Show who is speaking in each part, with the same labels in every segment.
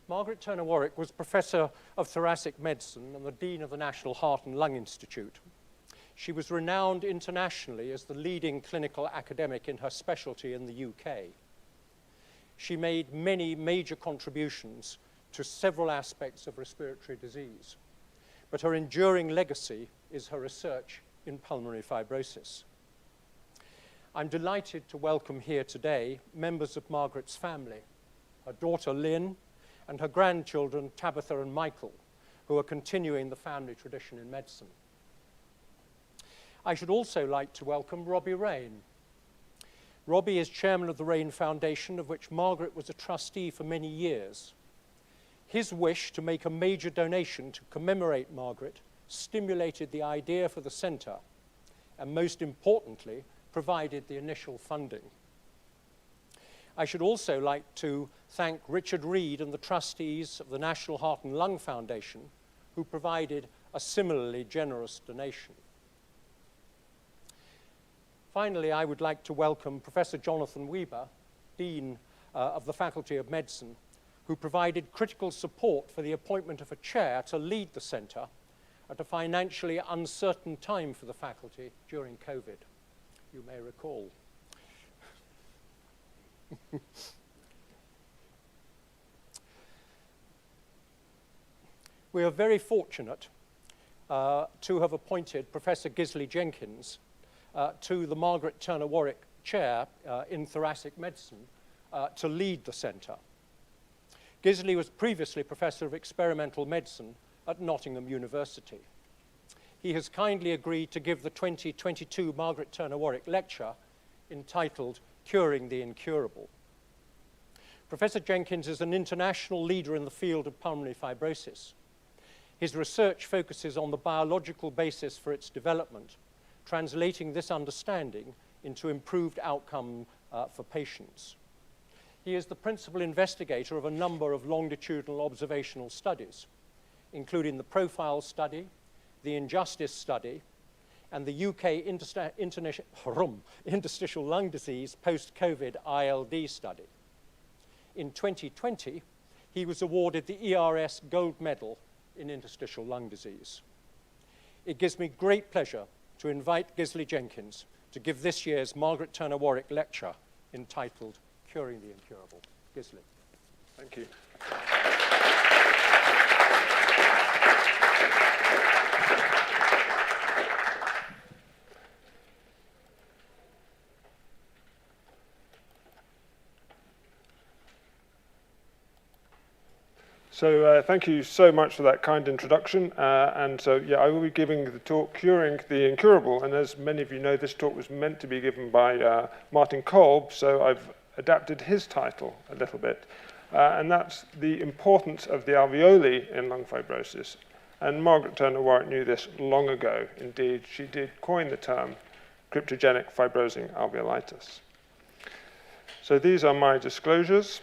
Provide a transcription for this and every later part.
Speaker 1: Margaret Turner Warwick was Professor of Thoracic Medicine and the Dean of the National Heart and Lung Institute. She was renowned internationally as the leading clinical academic in her specialty in the UK. She made many major contributions to several aspects of respiratory disease, but her enduring legacy is her research in pulmonary fibrosis. I'm delighted to welcome here today members of Margaret's family, her daughter Lynn, and her grandchildren Tabitha and Michael, who are continuing the family tradition in medicine. I should also like to welcome Robbie Rain. Robbie is chairman of the Rain Foundation, of which Margaret was a trustee for many years. His wish to make a major donation to commemorate Margaret stimulated the idea for the centre, and most importantly, provided the initial funding. I should also like to thank Richard Reed and the trustees of the National Heart and Lung Foundation, who provided a similarly generous donation. Finally, I would like to welcome Professor Jonathan Weber, Dean of the Faculty of Medicine, who provided critical support for the appointment of a chair to lead the centre at a financially uncertain time for the faculty during COVID, you may recall. We are very fortunate to have appointed Professor Gisli Jenkins to the Margaret Turner Warwick Chair in Thoracic Medicine to lead the centre. Gisli was previously Professor of Experimental Medicine at Nottingham University. He has kindly agreed to give the 2022 Margaret Turner Warwick Lecture entitled Curing the Incurable. Professor Jenkins is an international leader in the field of pulmonary fibrosis. His research focuses on the biological basis for its development, translating this understanding into improved outcome for patients. He is the principal investigator of a number of longitudinal observational studies, including the Profile study, the Injustice study, and the UK interstitial lung disease post-COVID ILD study. In 2020, he was awarded the ERS Gold Medal in interstitial lung disease. It gives me great pleasure to invite Gisli Jenkins to give this year's Margaret Turner Warwick Lecture entitled Curing the Incurable. Gisli.
Speaker 2: Thank you. So thank you so much for that kind introduction. And so, yeah, I will be giving the talk Curing the Incurable. And as many of you know, this talk was meant to be given by Martin Kolb, so I've adapted his title a little bit. And that's the importance of the alveoli in lung fibrosis. And Margaret Turner Warwick knew this long ago. Indeed, she did coin the term cryptogenic fibrosing alveolitis. So these are my disclosures.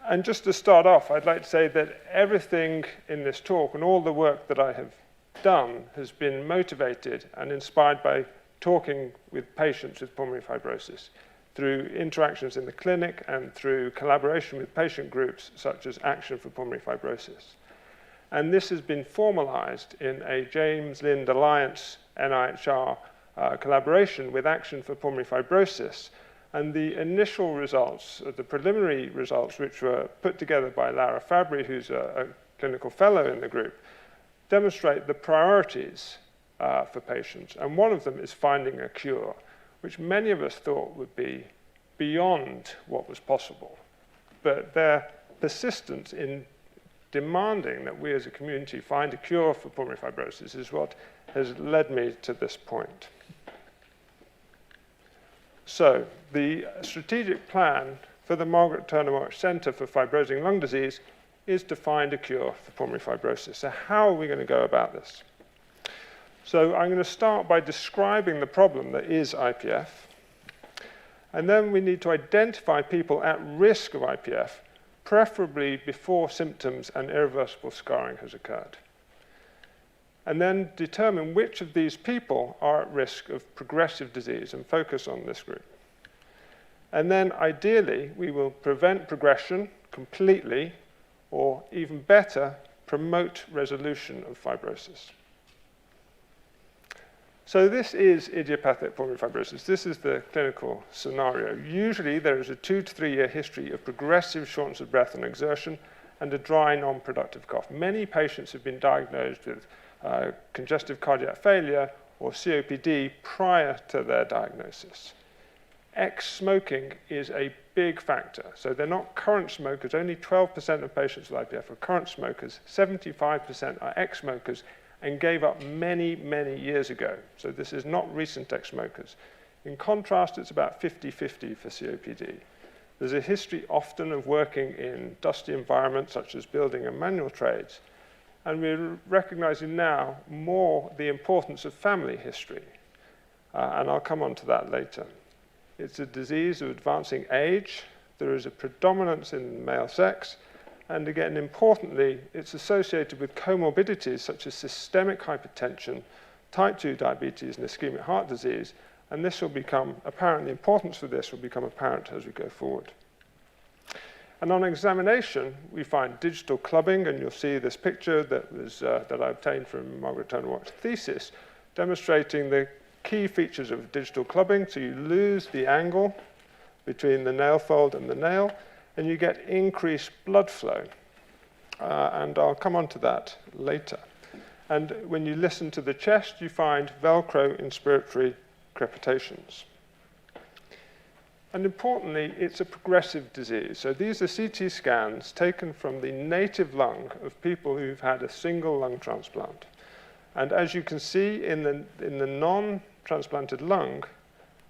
Speaker 2: And just to start off, I'd like to say that everything in this talk and all the work that I have done has been motivated and inspired by talking with patients with pulmonary fibrosis through interactions in the clinic and through collaboration with patient groups such as Action for Pulmonary Fibrosis. And this has been formalized in a James Lind Alliance NIHR collaboration with Action for Pulmonary Fibrosis. And the initial results, the preliminary results, which were put together by Lara Fabry, who's a clinical fellow in the group, demonstrate the priorities for patients. And one of them is finding a cure, which many of us thought would be beyond what was possible. But their persistence in demanding that we as a community find a cure for pulmonary fibrosis is what has led me to this point. So, the strategic plan for the Margaret Turner Warwick Centre for Fibrosing Lung Disease is to find a cure for pulmonary fibrosis. So how are we going to go about this? So I'm going to start by describing the problem that is IPF. And then we need to identify people at risk of IPF, preferably before symptoms and irreversible scarring has occurred. And then determine which of these people are at risk of progressive disease and focus on this group. And then ideally, we will prevent progression completely, or even better, promote resolution of fibrosis. So this is idiopathic pulmonary fibrosis. This is the clinical scenario. Usually there is a 2 to 3 year history of progressive shortness of breath and exertion and a dry, non-productive cough. Many patients have been diagnosed with congestive cardiac failure or COPD prior to their diagnosis. Ex-smoking is a big factor. So they're not current smokers. Only 12% of patients with IPF are current smokers. 75% are ex-smokers and gave up many, many years ago. So this is not recent ex-smokers. In contrast, it's about 50-50 for COPD. There's a history often of working in dusty environments such as building and manual trades. And we're recognizing now more the importance of family history. And I'll come on to that later. It's a disease of advancing age. There is a predominance in male sex. And again, importantly, it's associated with comorbidities such as systemic hypertension, type 2 diabetes, and ischemic heart disease. And this will become apparent, the importance for this will become apparent as we go forward. And on examination, we find digital clubbing, and you'll see this picture that I obtained from Margaret Turner-Warwick's thesis, demonstrating the key features of digital clubbing. So you lose the angle between the nail fold and the nail, and you get increased blood flow. And I'll come on to that later. And when you listen to the chest, you find Velcro inspiratory crepitations. And importantly, it's a progressive disease. So these are CT scans taken from the native lung of people who've had a single lung transplant. And as you can see in the non-transplanted lung,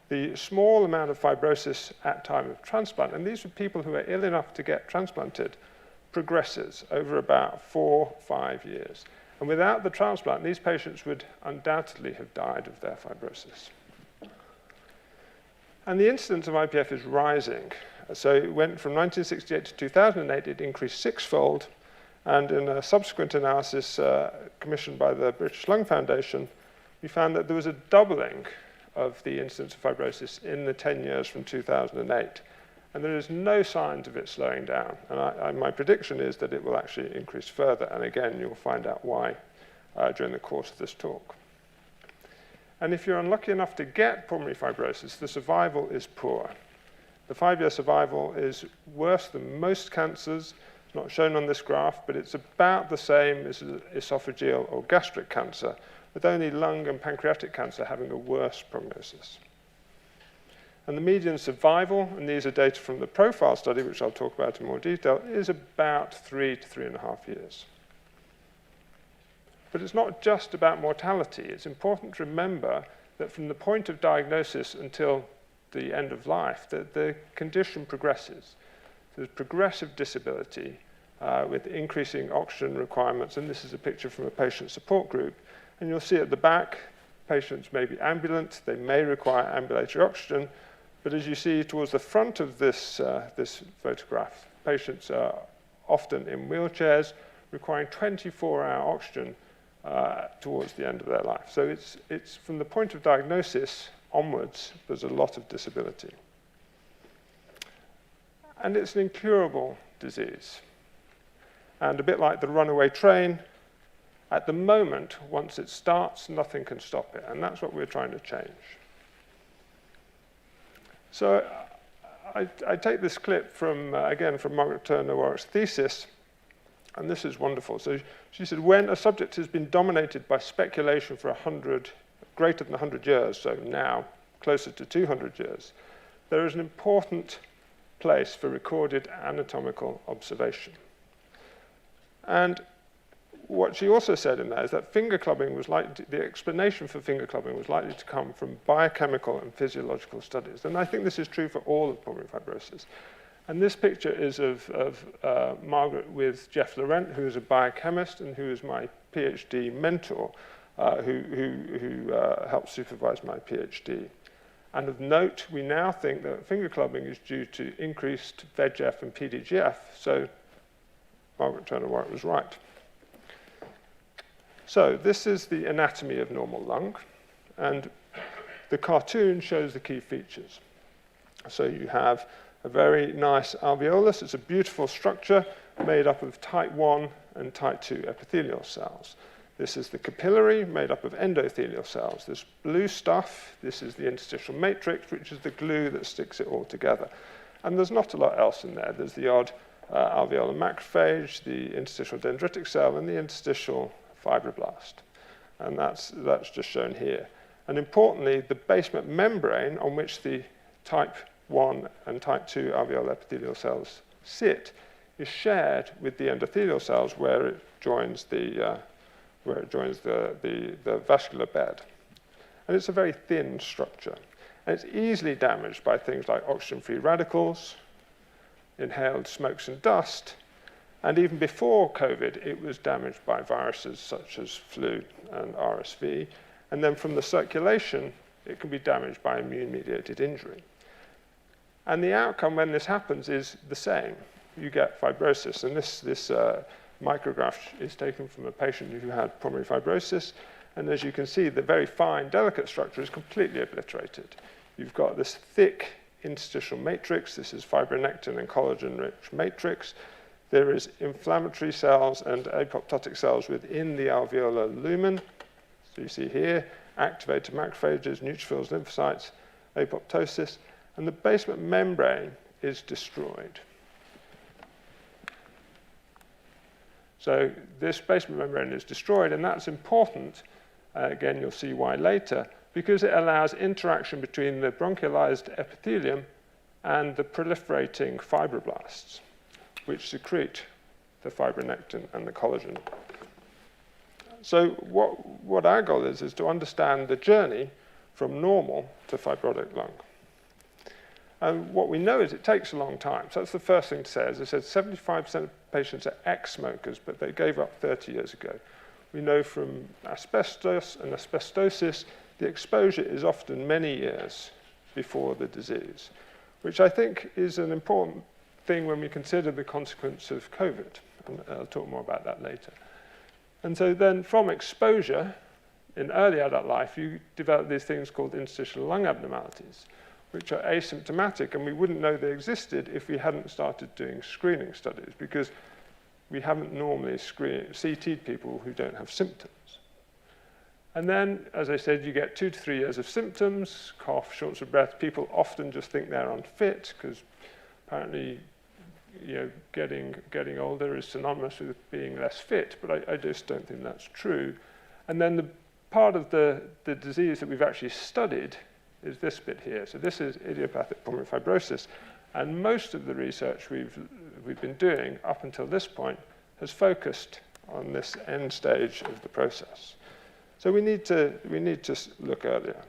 Speaker 2: the small amount of fibrosis at time of transplant, and these are people who are ill enough to get transplanted, progresses over about 4-5 years. And without the transplant, these patients would undoubtedly have died of their fibrosis. And the incidence of IPF is rising. So it went from 1968 to 2008, it increased 6-fold. And in a subsequent analysis commissioned by the British Lung Foundation, we found that there was a doubling of the incidence of fibrosis in the 10 years from 2008. And there is no signs of it slowing down. And my prediction is that it will actually increase further. And again, you'll find out why during the course of this talk. And if you're unlucky enough to get pulmonary fibrosis, the survival is poor. The 5-year survival is worse than most cancers. It's not shown on this graph, but it's about the same as esophageal or gastric cancer, with only lung and pancreatic cancer having a worse prognosis. And the median survival, and these are data from the profile study, which I'll talk about in more detail, is about 3 to 3.5 years. But it's not just about mortality. It's important to remember that from the point of diagnosis until the end of life, that the condition progresses. There's progressive disability with increasing oxygen requirements, and this is a picture from a patient support group. And you'll see at the back, patients may be ambulant, they may require ambulatory oxygen, but as you see towards the front of this photograph, patients are often in wheelchairs requiring 24-hour oxygen towards the end of their life. So it's from the point of diagnosis onwards, there's a lot of disability. And it's an incurable disease. And a bit like the runaway train, at the moment, once it starts, nothing can stop it. And that's what we're trying to change. So I take this clip from, again, from Margaret Turner-Warwick's thesis. And this is wonderful. So she said, when a subject has been dominated by speculation for greater than 100 years, so now closer to 200 years, there is an important place for recorded anatomical observation. And what she also said in that is that finger clubbing was the explanation for finger clubbing was likely to come from biochemical and physiological studies. And I think this is true for all of pulmonary fibrosis. And this picture is of Margaret with Jeff Laurent, who is a biochemist and who is my PhD mentor, who helped supervise my PhD. And of note, we now think that finger clubbing is due to increased VEGF and PDGF, so Margaret Turner-Warwick was right. So this is the anatomy of normal lung, and the cartoon shows the key features. So you have a very nice alveolus. It's a beautiful structure made up of type 1 and type 2 epithelial cells. This is the capillary, made up of endothelial cells. This blue stuff, this is the interstitial matrix, which is the glue that sticks it all together. And there's not a lot else in there. There's the odd alveolar macrophage, the interstitial dendritic cell, and the interstitial fibroblast. And that's just shown here. And importantly, the basement membrane on which the type 1 and type 2 alveolar epithelial cells sit is shared with the endothelial cells where it joins the vascular bed. And it's a very thin structure. And it's easily damaged by things like oxygen-free radicals, inhaled smokes and dust, and even before COVID, it was damaged by viruses such as flu and RSV. And then from the circulation, it can be damaged by immune-mediated injury. And the outcome when this happens is the same. You get fibrosis. And this micrograph is taken from a patient who had pulmonary fibrosis. And as you can see, the very fine, delicate structure is completely obliterated. You've got this thick interstitial matrix. This is fibronectin and collagen-rich matrix. There is inflammatory cells and apoptotic cells within the alveolar lumen. So you see here, activated macrophages, neutrophils, lymphocytes, apoptosis. And the basement membrane is destroyed. So this basement membrane is destroyed, and that's important. Again, you'll see why later, because it allows interaction between the bronchialized epithelium and the proliferating fibroblasts, which secrete the fibronectin and the collagen. So what our goal is to understand the journey from normal to fibrotic lung. And what we know is it takes a long time. So that's the first thing to say. As I said, 75% of patients are ex-smokers, but they gave up 30 years ago. We know from asbestos and asbestosis, the exposure is often many years before the disease, which I think is an important thing when we consider the consequence of COVID. And I'll talk more about that later. And so then from exposure, in early adult life, you develop these things called interstitial lung abnormalities, which are asymptomatic, and we wouldn't know they existed if we hadn't started doing screening studies, because we haven't normally CT'd people who don't have symptoms. And then, as I said, you get 2 to 3 years of symptoms, cough, shortness of breath. People often just think they're unfit, because apparently, getting older is synonymous with being less fit, but I just don't think that's true. And then the part of the disease that we've actually studied is this bit here. So this is idiopathic pulmonary fibrosis. And most of the research we've been doing up until this point has focused on this end stage of the process. So we need to look earlier.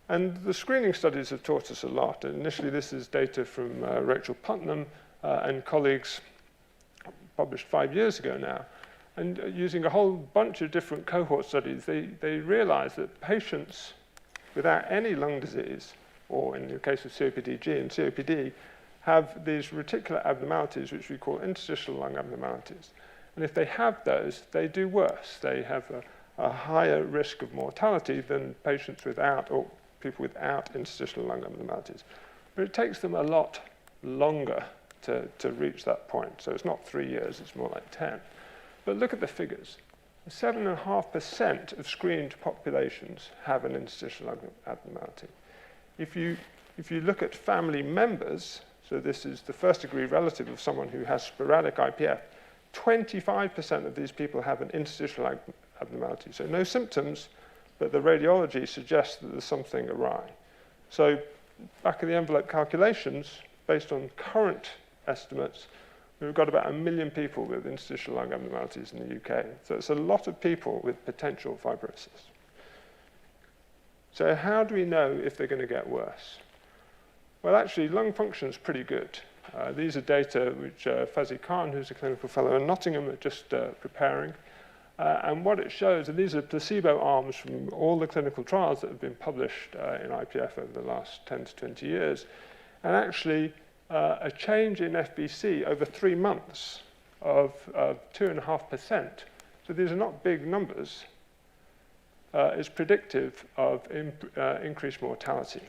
Speaker 2: And the screening studies have taught us a lot. And initially, this is data from Rachel Putnam and colleagues published 5 years ago now. And using a whole bunch of different cohort studies, they realized that patients without any lung disease, or in the case of COPD-G and COPD, have these reticular abnormalities, which we call interstitial lung abnormalities. And if they have those, they do worse. They have a higher risk of mortality than patients without, or people without interstitial lung abnormalities. But it takes them a lot longer to reach that point. So it's not 3 years, it's more like 10. But look at the figures. 7.5% of screened populations have an interstitial lung abnormality. If you look at family members, so this is the first-degree relative of someone who has sporadic IPF, 25% of these people have an interstitial abnormality. So no symptoms, but the radiology suggests that there's something awry. So back-of-the-envelope calculations, based on current estimates, we've got about 1 million people with interstitial lung abnormalities in the UK. So it's a lot of people with potential fibrosis. So how do we know if they're going to get worse? Well, actually, lung function is pretty good. These are data which Fazzy Khan, who's a clinical fellow in Nottingham, are just preparing. And what it shows, and these are placebo arms from all the clinical trials that have been published in IPF over the last 10 to 20 years. And actually, a change in FBC over 3 months of 2.5%, so these are not big numbers, is predictive of increased mortality.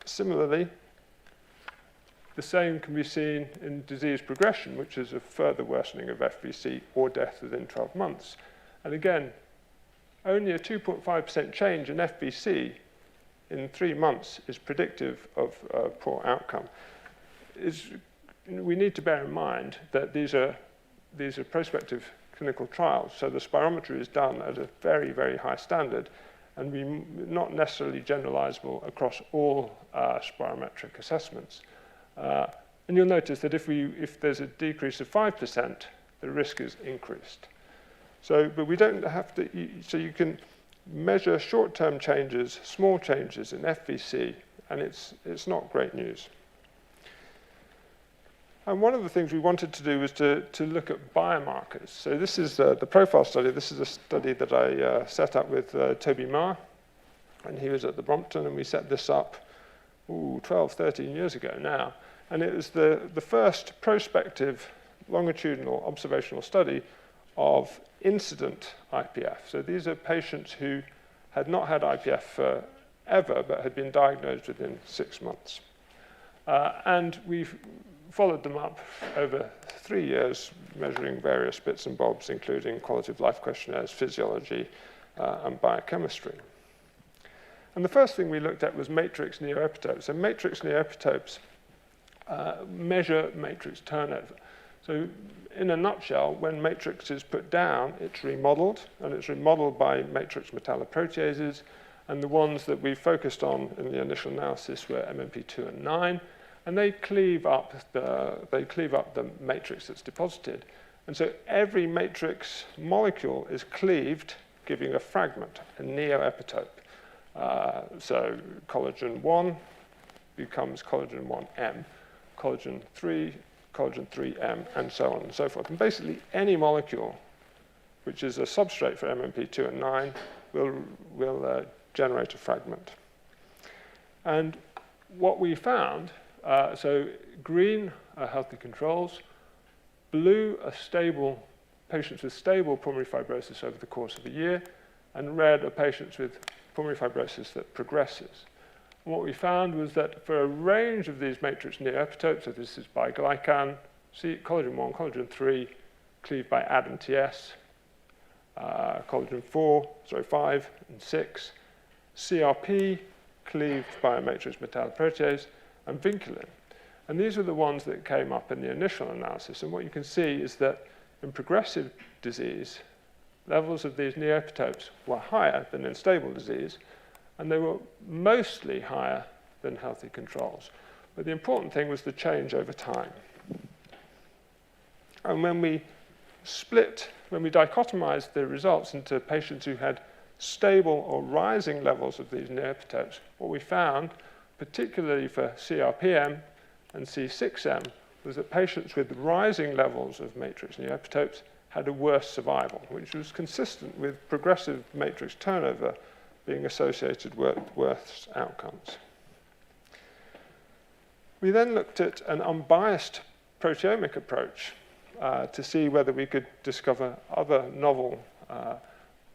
Speaker 2: Similarly, the same can be seen in disease progression, which is a further worsening of FVC or death within 12 months. And again, only a 2.5% change in FVC in 3 months is predictive of poor outcome. We need to bear in mind that these are prospective clinical trials, so the spirometry is done at a very, very high standard, and not necessarily generalizable across all spirometric assessments. And you'll notice that if there's a decrease of 5%, the risk is increased. But we don't have to, so you can measure short-term changes, small changes in FVC, and it's not great news. And one of the things we wanted to do was to look at biomarkers. So this is the profile study. This is a study that I set up with Toby Marr, and he was at the Brompton, and we set this up 12, 13 years ago now. And it was the first prospective longitudinal observational study of incident IPF. So these are patients who had not had IPF forever, but had been diagnosed within 6 months. And we've followed them up over 3 years, measuring various bits and bobs, including quality of life questionnaires, physiology, and biochemistry. And the first thing we looked at was matrix neoepitopes. So matrix neoepitopes measure matrix turnover. So in a nutshell, when matrix is put down, it's remodeled, and it's remodeled by matrix metalloproteases, and the ones that we focused on in the initial analysis were MMP2 and 9, and they cleave up the matrix that's deposited. And so every matrix molecule is cleaved, giving a fragment, a neoepitope. So collagen 1 becomes collagen 1M, collagen 3, collagen 3M, and so on and so forth. And basically, any molecule which is a substrate for MMP2 and 9 will generate a fragment. And what we found, so green are healthy controls, blue are stable patients with stable pulmonary fibrosis over the course of a year, and red are patients with pulmonary fibrosis that progresses. And what we found was that for a range of these matrix neoepitopes, so this is by glycan, collagen 1, collagen 3, cleaved by AD and TS, collagen 5 and 6, CRP, cleaved by a matrix metalloprotease, and vinculin. And these were the ones that came up in the initial analysis. And what you can see is that in progressive disease, levels of these neoepitopes were higher than in stable disease, and they were mostly higher than healthy controls. But the important thing was the change over time. And when we dichotomized the results into patients who had stable or rising levels of these neoepitopes, what we found, particularly for CRPM and C6M, was that patients with rising levels of matrix neoepitopes had a worse survival, which was consistent with progressive matrix turnover being associated with worse outcomes. We then looked at an unbiased proteomic approach to see whether we could discover other novel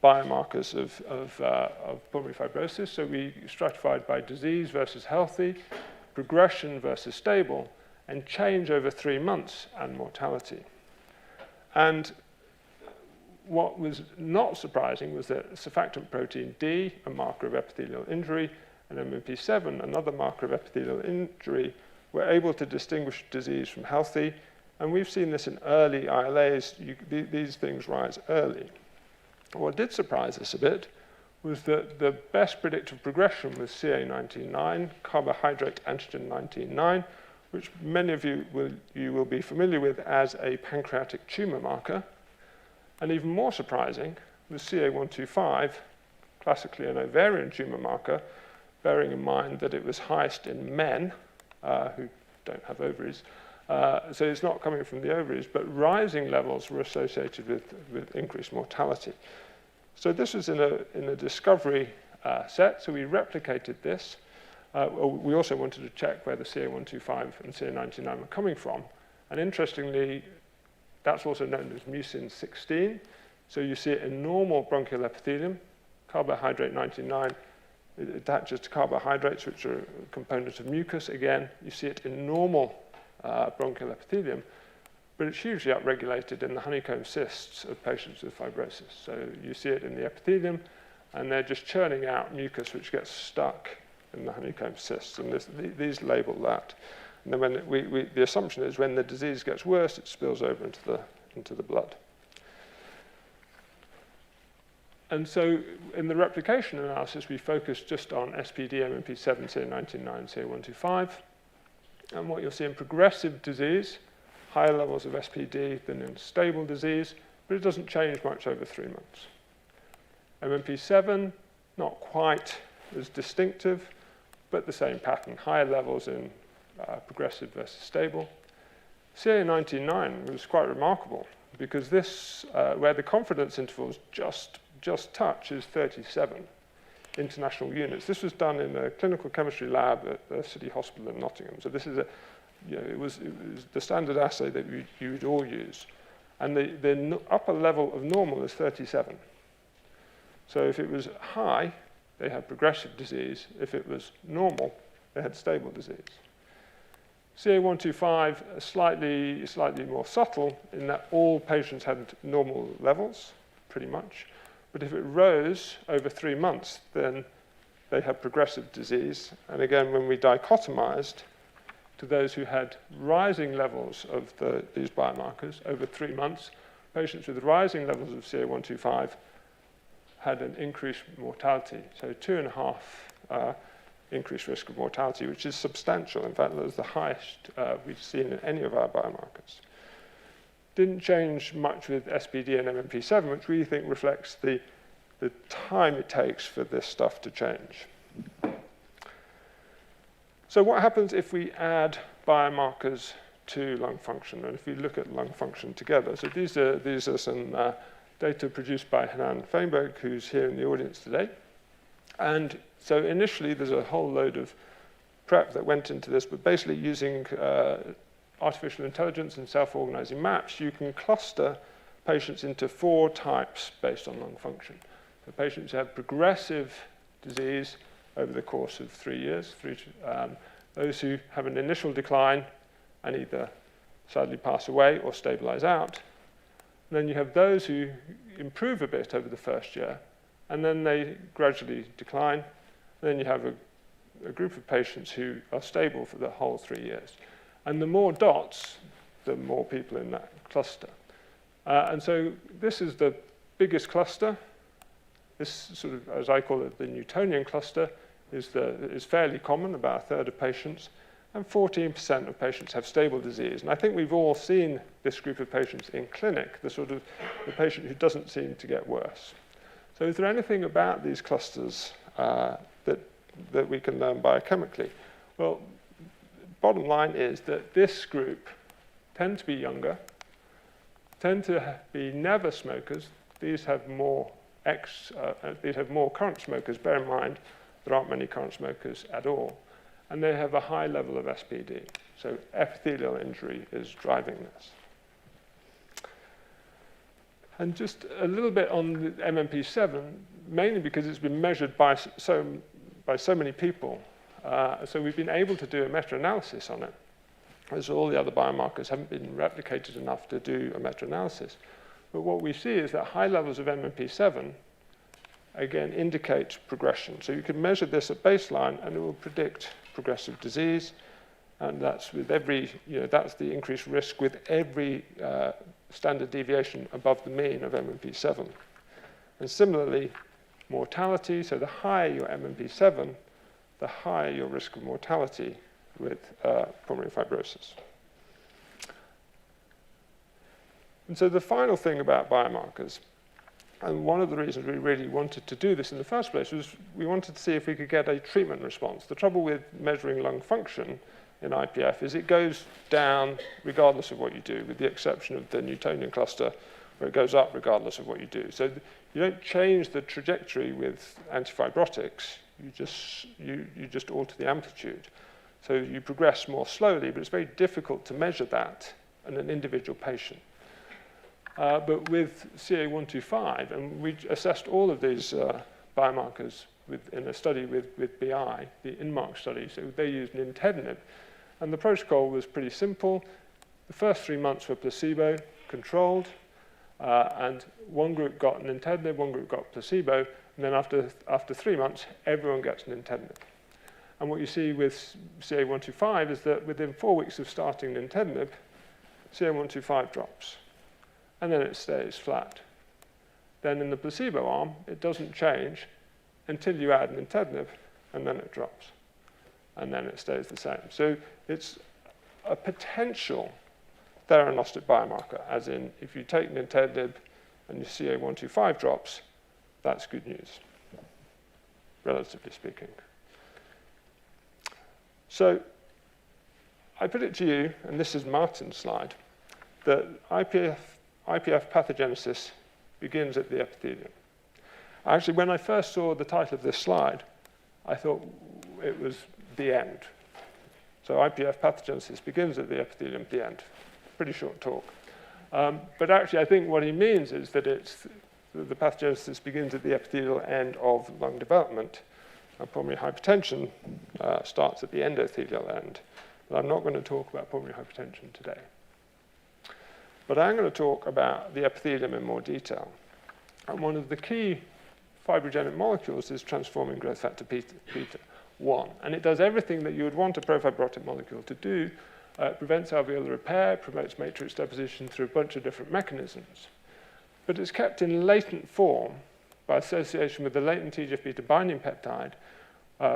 Speaker 2: biomarkers of pulmonary fibrosis. So we stratified by disease versus healthy, progression versus stable, and change over 3 months and mortality. And what was not surprising was that surfactant protein D, a marker of epithelial injury, and MMP7, another marker of epithelial injury, were able to distinguish disease from healthy. And we've seen this in early ILAs. These things rise early. What did surprise us a bit was that the best predictor of progression was CA19-9, carbohydrate antigen 19-9, which many of you will be familiar with as a pancreatic tumor marker. And even more surprising was CA125, classically an ovarian tumor marker, bearing in mind that it was highest in men who don't have ovaries. So it's not coming from the ovaries, but rising levels were associated with increased mortality. So this was in a discovery set, so we replicated this. We also wanted to check where the CA125 and CA99 were coming from. And interestingly, that's also known as mucin 16. So you see it in normal bronchial epithelium. Carbohydrate 99 It attaches to carbohydrates, which are a component of mucus. Again, you see it in normal bronchial epithelium, but it's hugely upregulated in the honeycomb cysts of patients with fibrosis. So you see it in the epithelium, and they're just churning out mucus which gets stuck in the honeycomb cysts, and these label that. And then when the assumption is when the disease gets worse, it spills over into the blood. And so in the replication analysis, we focused just on SPD, MMP7, CA19-9, CA125. And what you'll see in progressive disease, higher levels of SPD than in stable disease, but it doesn't change much over 3 months. MMP7, not quite as distinctive, but the same pattern, higher levels in progressive versus stable. CA19-9 was quite remarkable because this, where the confidence intervals just touch, is 37 international units. This was done in a clinical chemistry lab at the City Hospital in Nottingham. So this is it was the standard assay that you would all use. And the upper level of normal is 37. So if it was high, they had progressive disease. If it was normal, they had stable disease. CA125 is slightly more subtle in that all patients had normal levels, pretty much. But if it rose over 3 months, then they had progressive disease. And again, when we dichotomized to those who had rising levels of these biomarkers over 3 months, patients with rising levels of CA125 had an increased mortality, so 2.5 increased risk of mortality, which is substantial. In fact, that was the highest we've seen in any of our biomarkers. Didn't change much with SPD and MMP7, which we think reflects the time it takes for this stuff to change. So what happens if we add biomarkers to lung function, and if we look at lung function together? So these are some data produced by Hanan Feinberg, who's here in the audience today. And so initially, there's a whole load of prep that went into this, but basically using artificial intelligence and self-organizing maps, you can cluster patients into 4 types based on lung function. So patients who have progressive disease over the course of 3 years, those who have an initial decline and either sadly pass away or stabilize out. And then you have those who improve a bit over the first year, and then they gradually decline. And then you have a group of patients who are stable for the whole 3 years. And the more dots, the more people in that cluster. And so this is the biggest cluster. This sort of, as I call it, the Newtonian cluster, is fairly common, about a third of patients. And 14% of patients have stable disease. And I think we've all seen this group of patients in clinic, the patient who doesn't seem to get worse. So is there anything about these clusters that we can learn biochemically? Well, bottom line is that this group tend to be younger, tend to be never smokers. These have more current smokers. Bear in mind, there aren't many current smokers at all. And they have a high level of SPD. So epithelial injury is driving this. And just a little bit on the MMP7, mainly because it's been measured by so many people. So we've been able to do a meta-analysis on it, as all the other biomarkers haven't been replicated enough to do a meta-analysis. But what we see is that high levels of MMP7, again, indicate progression. So you can measure this at baseline, and it will predict progressive disease. And that's with every, that's the increased risk with every standard deviation above the mean of MMP7. And similarly, mortality, so the higher your MMP7, the higher your risk of mortality with pulmonary fibrosis. And so the final thing about biomarkers, and one of the reasons we really wanted to do this in the first place was we wanted to see if we could get a treatment response. The trouble with measuring lung function in IPF is it goes down regardless of what you do, with the exception of the Newtonian cluster, where it goes up regardless of what you do. So you don't change the trajectory with antifibrotics, you just alter the amplitude. So you progress more slowly, but it's very difficult to measure that in an individual patient. But with CA125, and we assessed all of these biomarkers in a study with BI, the INMARK study. So they used nintedanib. And the protocol was pretty simple. The first 3 months were placebo controlled, and one group got nintedanib, one group got placebo, and then after 3 months, everyone gets nintedanib. And what you see with CA125 is that within 4 weeks of starting nintedanib, CA125 drops, and then it stays flat. Then in the placebo arm, it doesn't change until you add nintedanib, and then it drops, and then it stays the same. So it's a potential theranostic biomarker, as in if you take nintedanib and your CA125 drops, that's good news, relatively speaking. So I put it to you, and this is Martin's slide, that IPF pathogenesis begins at the epithelium. Actually, when I first saw the title of this slide, I thought it was the end. So IPF pathogenesis begins at the epithelium, the end. Pretty short talk. But actually, I think what he means is that the pathogenesis begins at the epithelial end of lung development, and pulmonary hypertension starts at the endothelial end. But I'm not going to talk about pulmonary hypertension today. But I'm going to talk about the epithelium in more detail. And one of the key fibrogenic molecules is transforming growth factor beta-1. And it does everything that you would want a profibrotic molecule to do. It prevents alveolar repair, promotes matrix deposition through a bunch of different mechanisms. But it's kept in latent form by association with the latent TGF-beta binding peptide,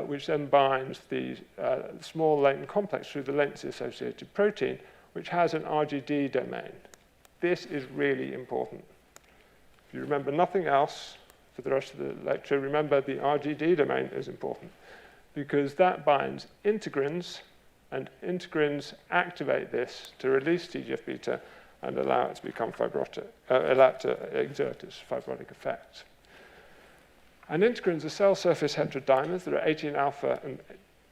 Speaker 2: which then binds the small latent complex through the latency-associated protein, which has an RGD domain. This is really important. If you remember nothing else for the rest of the lecture, remember the RGD domain is important, because that binds integrins, and integrins activate this to release TGF-beta and allow it to become fibrotic, allow it to exert its fibrotic effect. And integrins are cell surface heterodimers. There are 18 alpha and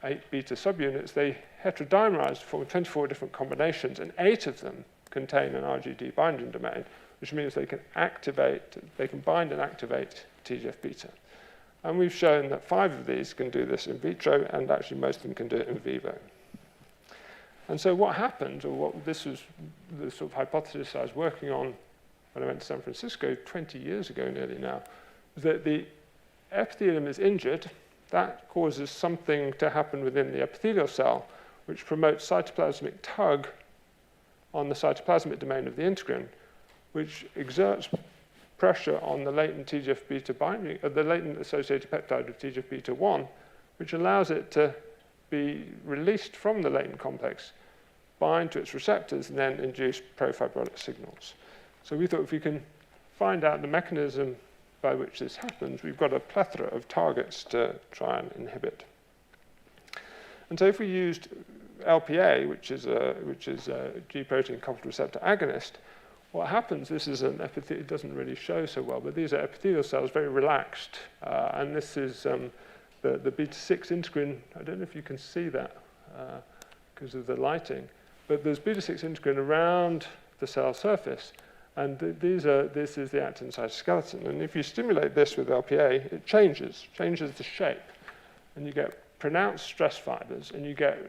Speaker 2: 8 beta subunits. They heterodimerize to form 24 different combinations, and 8 of them contain an RGD binding domain, which means they can bind and activate TGF-beta. And we've shown that 5 of these can do this in vitro, and actually most of them can do it in vivo. And so what happened, or what this was the sort of hypothesis I was working on when I went to San Francisco 20 years ago nearly now, was that the epithelium is injured. That causes something to happen within the epithelial cell, which promotes cytoplasmic tug on the cytoplasmic domain of the integrin, which exerts pressure on the latent TGF-beta binding, the latent associated peptide of TGF-beta-1, which allows it to be released from the latent complex, bind to its receptors, and then induce profibrotic signals. So we thought if we can find out the mechanism by which this happens, we've got a plethora of targets to try and inhibit. And so if we used LPA, which is a G protein coupled receptor agonist, what happens, this is an epithelial, it doesn't really show so well, but these are epithelial cells, very relaxed. And this is the beta-6 integrin. I don't know if you can see that because of the lighting, but there's beta-6 integrin around the cell surface. And this is the actin cytoskeleton. And if you stimulate this with LPA, it changes the shape. And you get pronounced stress fibers, and you get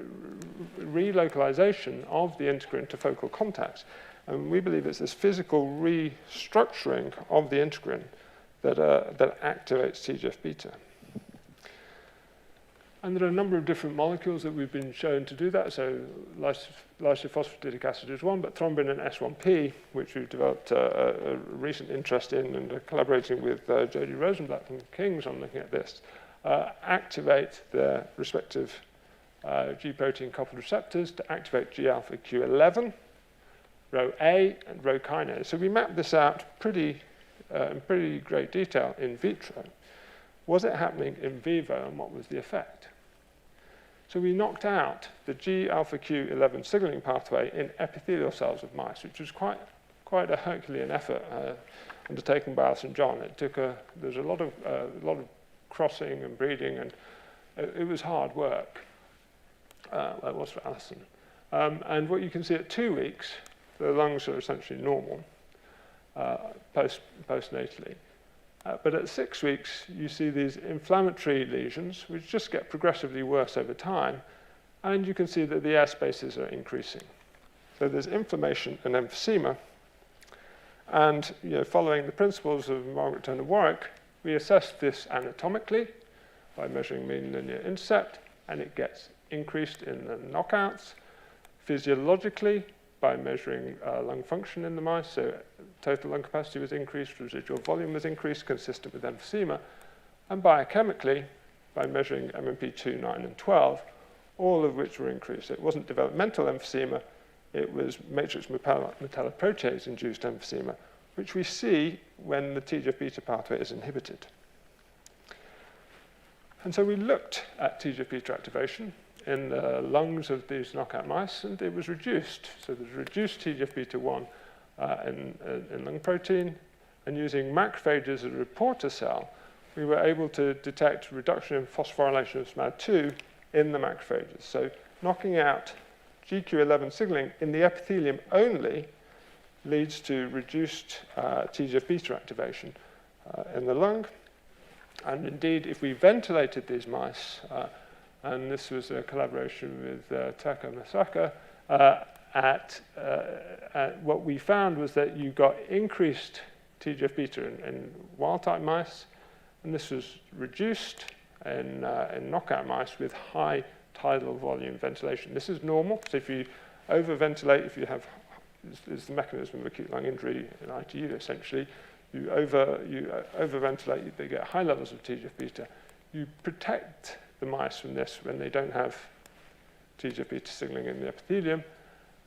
Speaker 2: relocalization of the integrin to focal contacts. And we believe it's this physical restructuring of the integrin that activates TGF-beta. And there are a number of different molecules that we've been shown to do that. So lysophosphatidic acid is one, but thrombin and S1P, which we've developed a recent interest in and are collaborating with Jodie Rosenblatt from King's on looking at this, activate their respective G protein coupled receptors to activate G-alpha Q11, Rho A, and Rho kinase. So we mapped this out in pretty great detail in vitro. Was it happening in vivo, and what was the effect? So we knocked out the G-alpha Q11 signaling pathway in epithelial cells of mice, which was quite a Herculean effort undertaken by Alison John. There's a lot of crossing and breeding, and it was hard work. It was for Alison. And what you can see at 2 weeks, the lungs are essentially normal postnatally. But at 6 weeks, you see these inflammatory lesions, which just get progressively worse over time, and you can see that the air spaces are increasing. So there's inflammation and emphysema, and following the principles of Margaret and Warwick, we assess this anatomically by measuring mean linear intercept, and it gets increased in the knockouts. Physiologically, by measuring lung function in the mice, so total lung capacity was increased, residual volume was increased, consistent with emphysema. And biochemically, by measuring MMP2, 9, and 12, all of which were increased. It wasn't developmental emphysema, it was matrix metalloprotease-induced emphysema, which we see when the TGF-beta pathway is inhibited. And so we looked at TGF-beta activation in the lungs of these knockout mice, and it was reduced. So there's reduced TGF-beta1 in lung protein, and using macrophages as a reporter cell, we were able to detect reduction in phosphorylation of SMAD2 in the macrophages. So knocking out GQ11 signaling in the epithelium only leads to reduced TGF-beta activation in the lung. And indeed, if we ventilated these mice, and this was a collaboration with Taka Masaka, what we found was that you got increased TGF-beta in wild-type mice, and this was reduced in knockout mice with high tidal volume ventilation. This is normal. So if you overventilate, if you have, this is the mechanism of acute lung injury in ITU, essentially, you overventilate, they get high levels of TGF-beta. You protect the mice from this when they don't have TGF-beta signaling in the epithelium.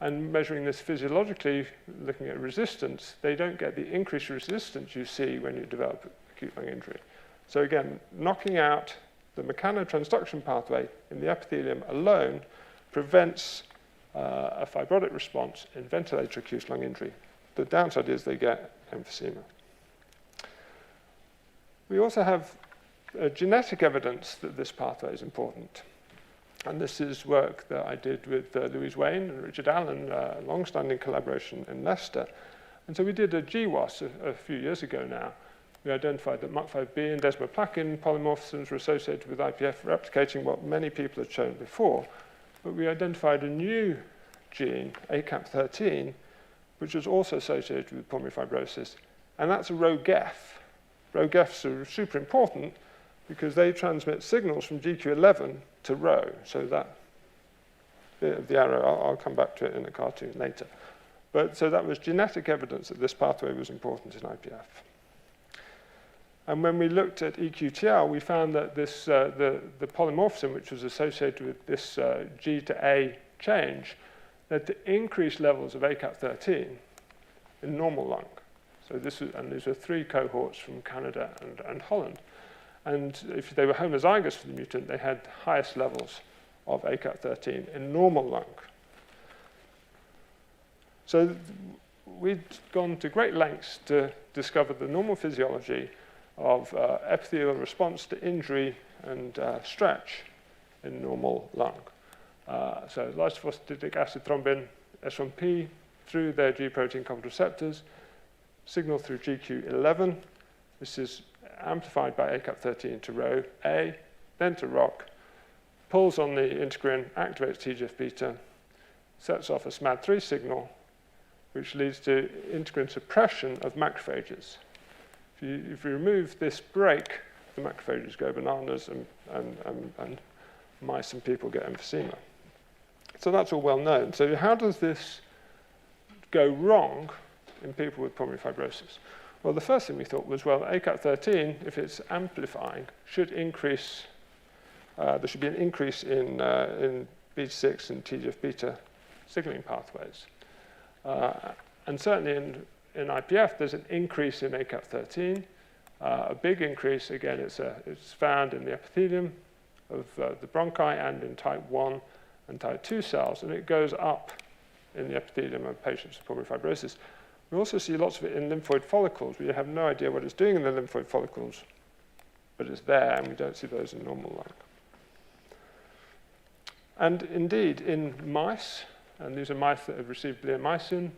Speaker 2: And measuring this physiologically, looking at resistance, they don't get the increased resistance you see when you develop acute lung injury. So again, knocking out the mechanotransduction pathway in the epithelium alone prevents a fibrotic response in ventilator acute lung injury. The downside is they get emphysema. We also have genetic evidence that this pathway is important. And this is work that I did with Louise Wayne and Richard Allen, a long-standing collaboration in Leicester. And so we did a GWAS a few years ago now. We identified that MUC5B and desmoplakin polymorphisms were associated with IPF, replicating what many people had shown before. But we identified a new gene, ACAP13, which was also associated with pulmonary fibrosis. And that's a ROGEF. ROGEFs are super important because they transmit signals from GQ11 to Rho. So that bit of the arrow, I'll come back to it in a cartoon later. But so that was genetic evidence that this pathway was important in IPF. And when we looked at EQTL, we found that this, the polymorphism, which was associated with this G to A change, led to increased levels of ACAP13 in normal lung. So this was, and these were 3 cohorts from Canada and Holland. And if they were homozygous for the mutant, they had highest levels of ACAP13 in normal lung. So we'd gone to great lengths to discover the normal physiology of epithelial response to injury and stretch in normal lung. So lysophosphatic acid thrombin, S1P, through their G protein coupled receptors, signal through GQ11. This is amplified by ACAP13 to Rho A, then to ROC, pulls on the integrin, activates TGF-beta, sets off a SMAD3 signal, which leads to integrin suppression of macrophages. If you remove this brake, the macrophages go bananas and mice and people get emphysema. So that's all well known. So how does this go wrong in people with pulmonary fibrosis? Well, the first thing we thought was, well, ACAP13, if it's amplifying, should increase, there should be an increase in beta-6 and TGF-beta signaling pathways. And certainly in IPF, there's an increase in ACAP13, a big increase. Again, it's found in the epithelium of the bronchi and in type 1 and type 2 cells, and it goes up in the epithelium of patients with pulmonary fibrosis. We also see lots of it in lymphoid follicles. We have no idea what it's doing in the lymphoid follicles, but it's there, and we don't see those in normal lung. And indeed, in mice, and these are mice that have received bleomycin,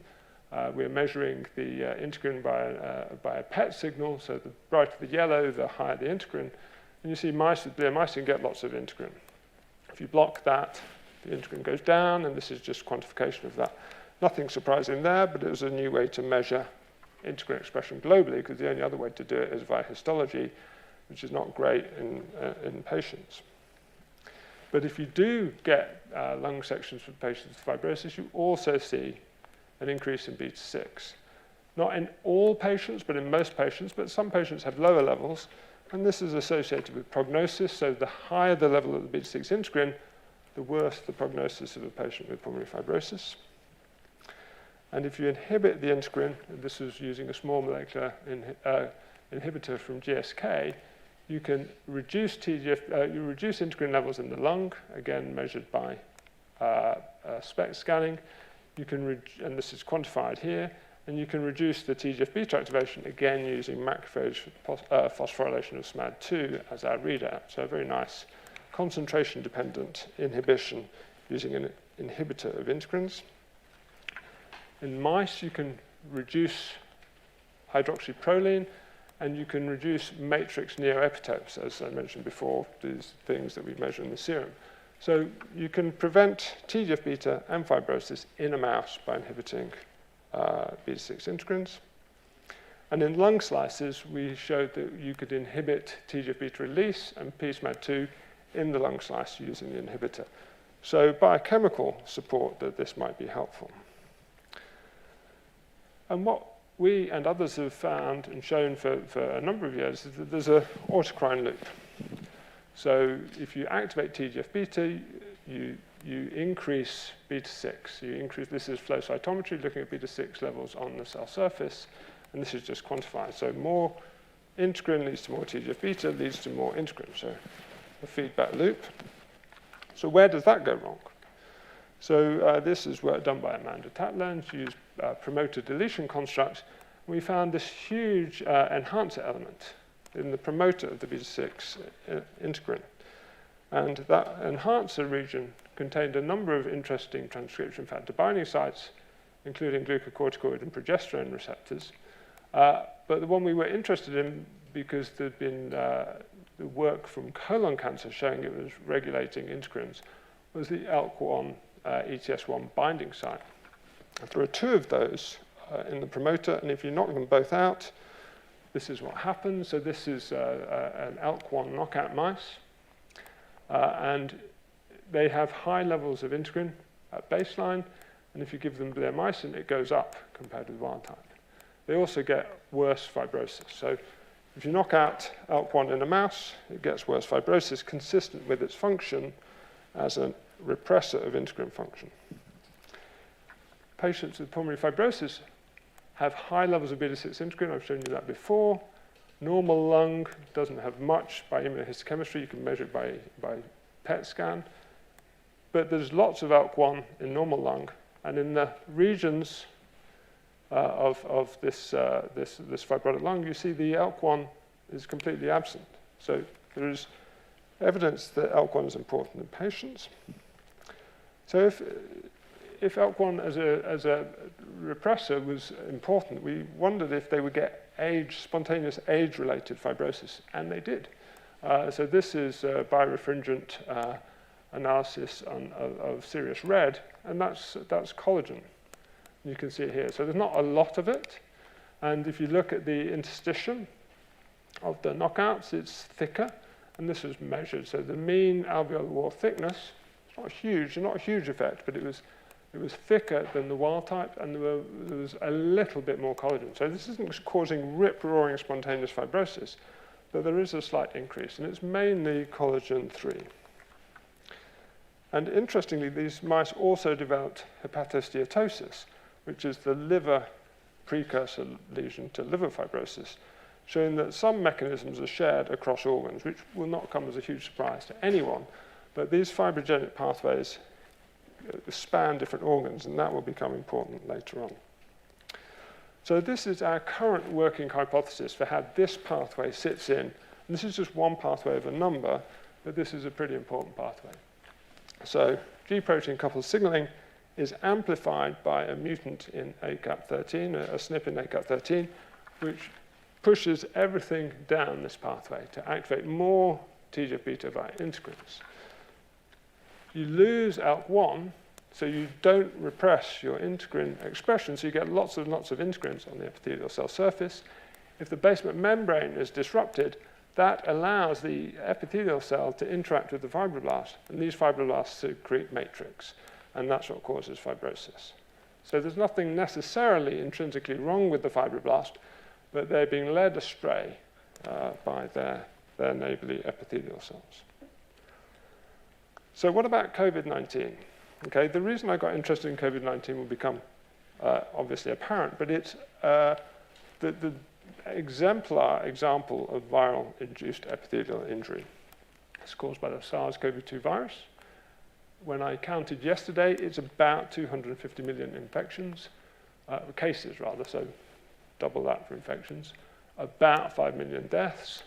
Speaker 2: We're measuring the integrin by a PET signal, so the brighter the yellow, the higher the integrin. And you see mice with bleomycin get lots of integrin. If you block that, the integrin goes down, and this is just quantification of that. Nothing surprising there, but it was a new way to measure integrin expression globally, because the only other way to do it is via histology, which is not great in patients. But if you do get lung sections for patients with fibrosis, you also see an increase in beta-6. Not in all patients, but in most patients, but some patients have lower levels, and this is associated with prognosis, so the higher the level of the beta-6 integrin, the worse the prognosis of a patient with pulmonary fibrosis. And if you inhibit the integrin, and this is using a small molecular inhibitor from GSK, you can reduce integrin levels in the lung, again measured by SPECT scanning. You can and this is quantified here, and you can reduce the TGF-beta activation, again using macrophage phosphorylation of SMAD2 as our readout. So a very nice concentration-dependent inhibition using an inhibitor of integrins. In mice, you can reduce hydroxyproline, and you can reduce matrix neoepitopes, as I mentioned before, these things that we measure in the serum. So you can prevent TGF-beta and fibrosis in a mouse by inhibiting beta-6 integrins. And in lung slices, we showed that you could inhibit TGF-beta release and pSMAD2 in the lung slice using the inhibitor. So biochemical support that this might be helpful. And what we and others have found and shown for a number of years is that there's an autocrine loop. So if you activate TGF-beta, you increase beta-6. This is flow cytometry, looking at beta-6 levels on the cell surface, and this is just quantified. So more integrin leads to more TGF-beta, leads to more integrin. So a feedback loop. So where does that go wrong? So this is work done by Amanda Tatler, and she used promoter deletion construct. We found this huge enhancer element in the promoter of the beta-6 integrin. And that enhancer region contained a number of interesting transcription factor binding sites, including glucocorticoid and progesterone receptors. But the one we were interested in, because there'd been the work from colon cancer showing it was regulating integrins, was the ALK1 ETS1 binding site. There are two of those in the promoter, and if you knock them both out, this is what happens. So this is an ALK1 knockout mice, and they have high levels of integrin at baseline, and if you give them bleomycin, it goes up compared with wild type. They also get worse fibrosis. So if you knock out ALK1 in a mouse, it gets worse fibrosis, consistent with its function as a repressor of integrin function. Patients with pulmonary fibrosis have high levels of beta-6 integrin. I've shown you that before. Normal lung doesn't have much by immunohistochemistry. You can measure it by PET scan. But there's lots of ALK1 in normal lung. And in the regions of this fibrotic lung, you see the ALK1 is completely absent. So there is evidence that ALK1 is important in patients. So if ALK1 as a repressor was important, we wondered if they would get spontaneous age-related fibrosis, and they did. So this is a birefringent analysis of serous red, and that's collagen. You can see it here. So there's not a lot of it, and if you look at the interstitium of the knockouts, it's thicker, and this was measured. So the mean alveolar wall thickness, it's not a huge effect, but it was thicker than the wild type, and there was a little bit more collagen. So this isn't causing rip-roaring spontaneous fibrosis, but there is a slight increase, and it's mainly collagen 3. And interestingly, these mice also developed hepatosteatosis, which is the liver precursor lesion to liver fibrosis, showing that some mechanisms are shared across organs, which will not come as a huge surprise to anyone, but these fibrogenic pathways span different organs, and that will become important later on. So this is our current working hypothesis for how this pathway sits in. And this is just one pathway of a number, but this is a pretty important pathway. So G protein coupled signaling is amplified by a mutant in ACAP13, a SNP in ACAP13, which pushes everything down this pathway to activate more TGF-beta via integrins. You lose ALK1, so you don't repress your integrin expression, so you get lots of integrins on the epithelial cell surface. If the basement membrane is disrupted, that allows the epithelial cell to interact with the fibroblast, and these fibroblasts secrete matrix, and that's what causes fibrosis. So there's nothing necessarily intrinsically wrong with the fibroblast, but they're being led astray by their neighborly epithelial cells. So what about COVID-19? Okay, the reason I got interested in COVID-19 will become obviously apparent, but it's the exemplar example of viral-induced epithelial injury. It's caused by the SARS-CoV-2 virus. When I counted yesterday, it's about 250 million infections, cases rather, so double that for infections, about 5 million deaths.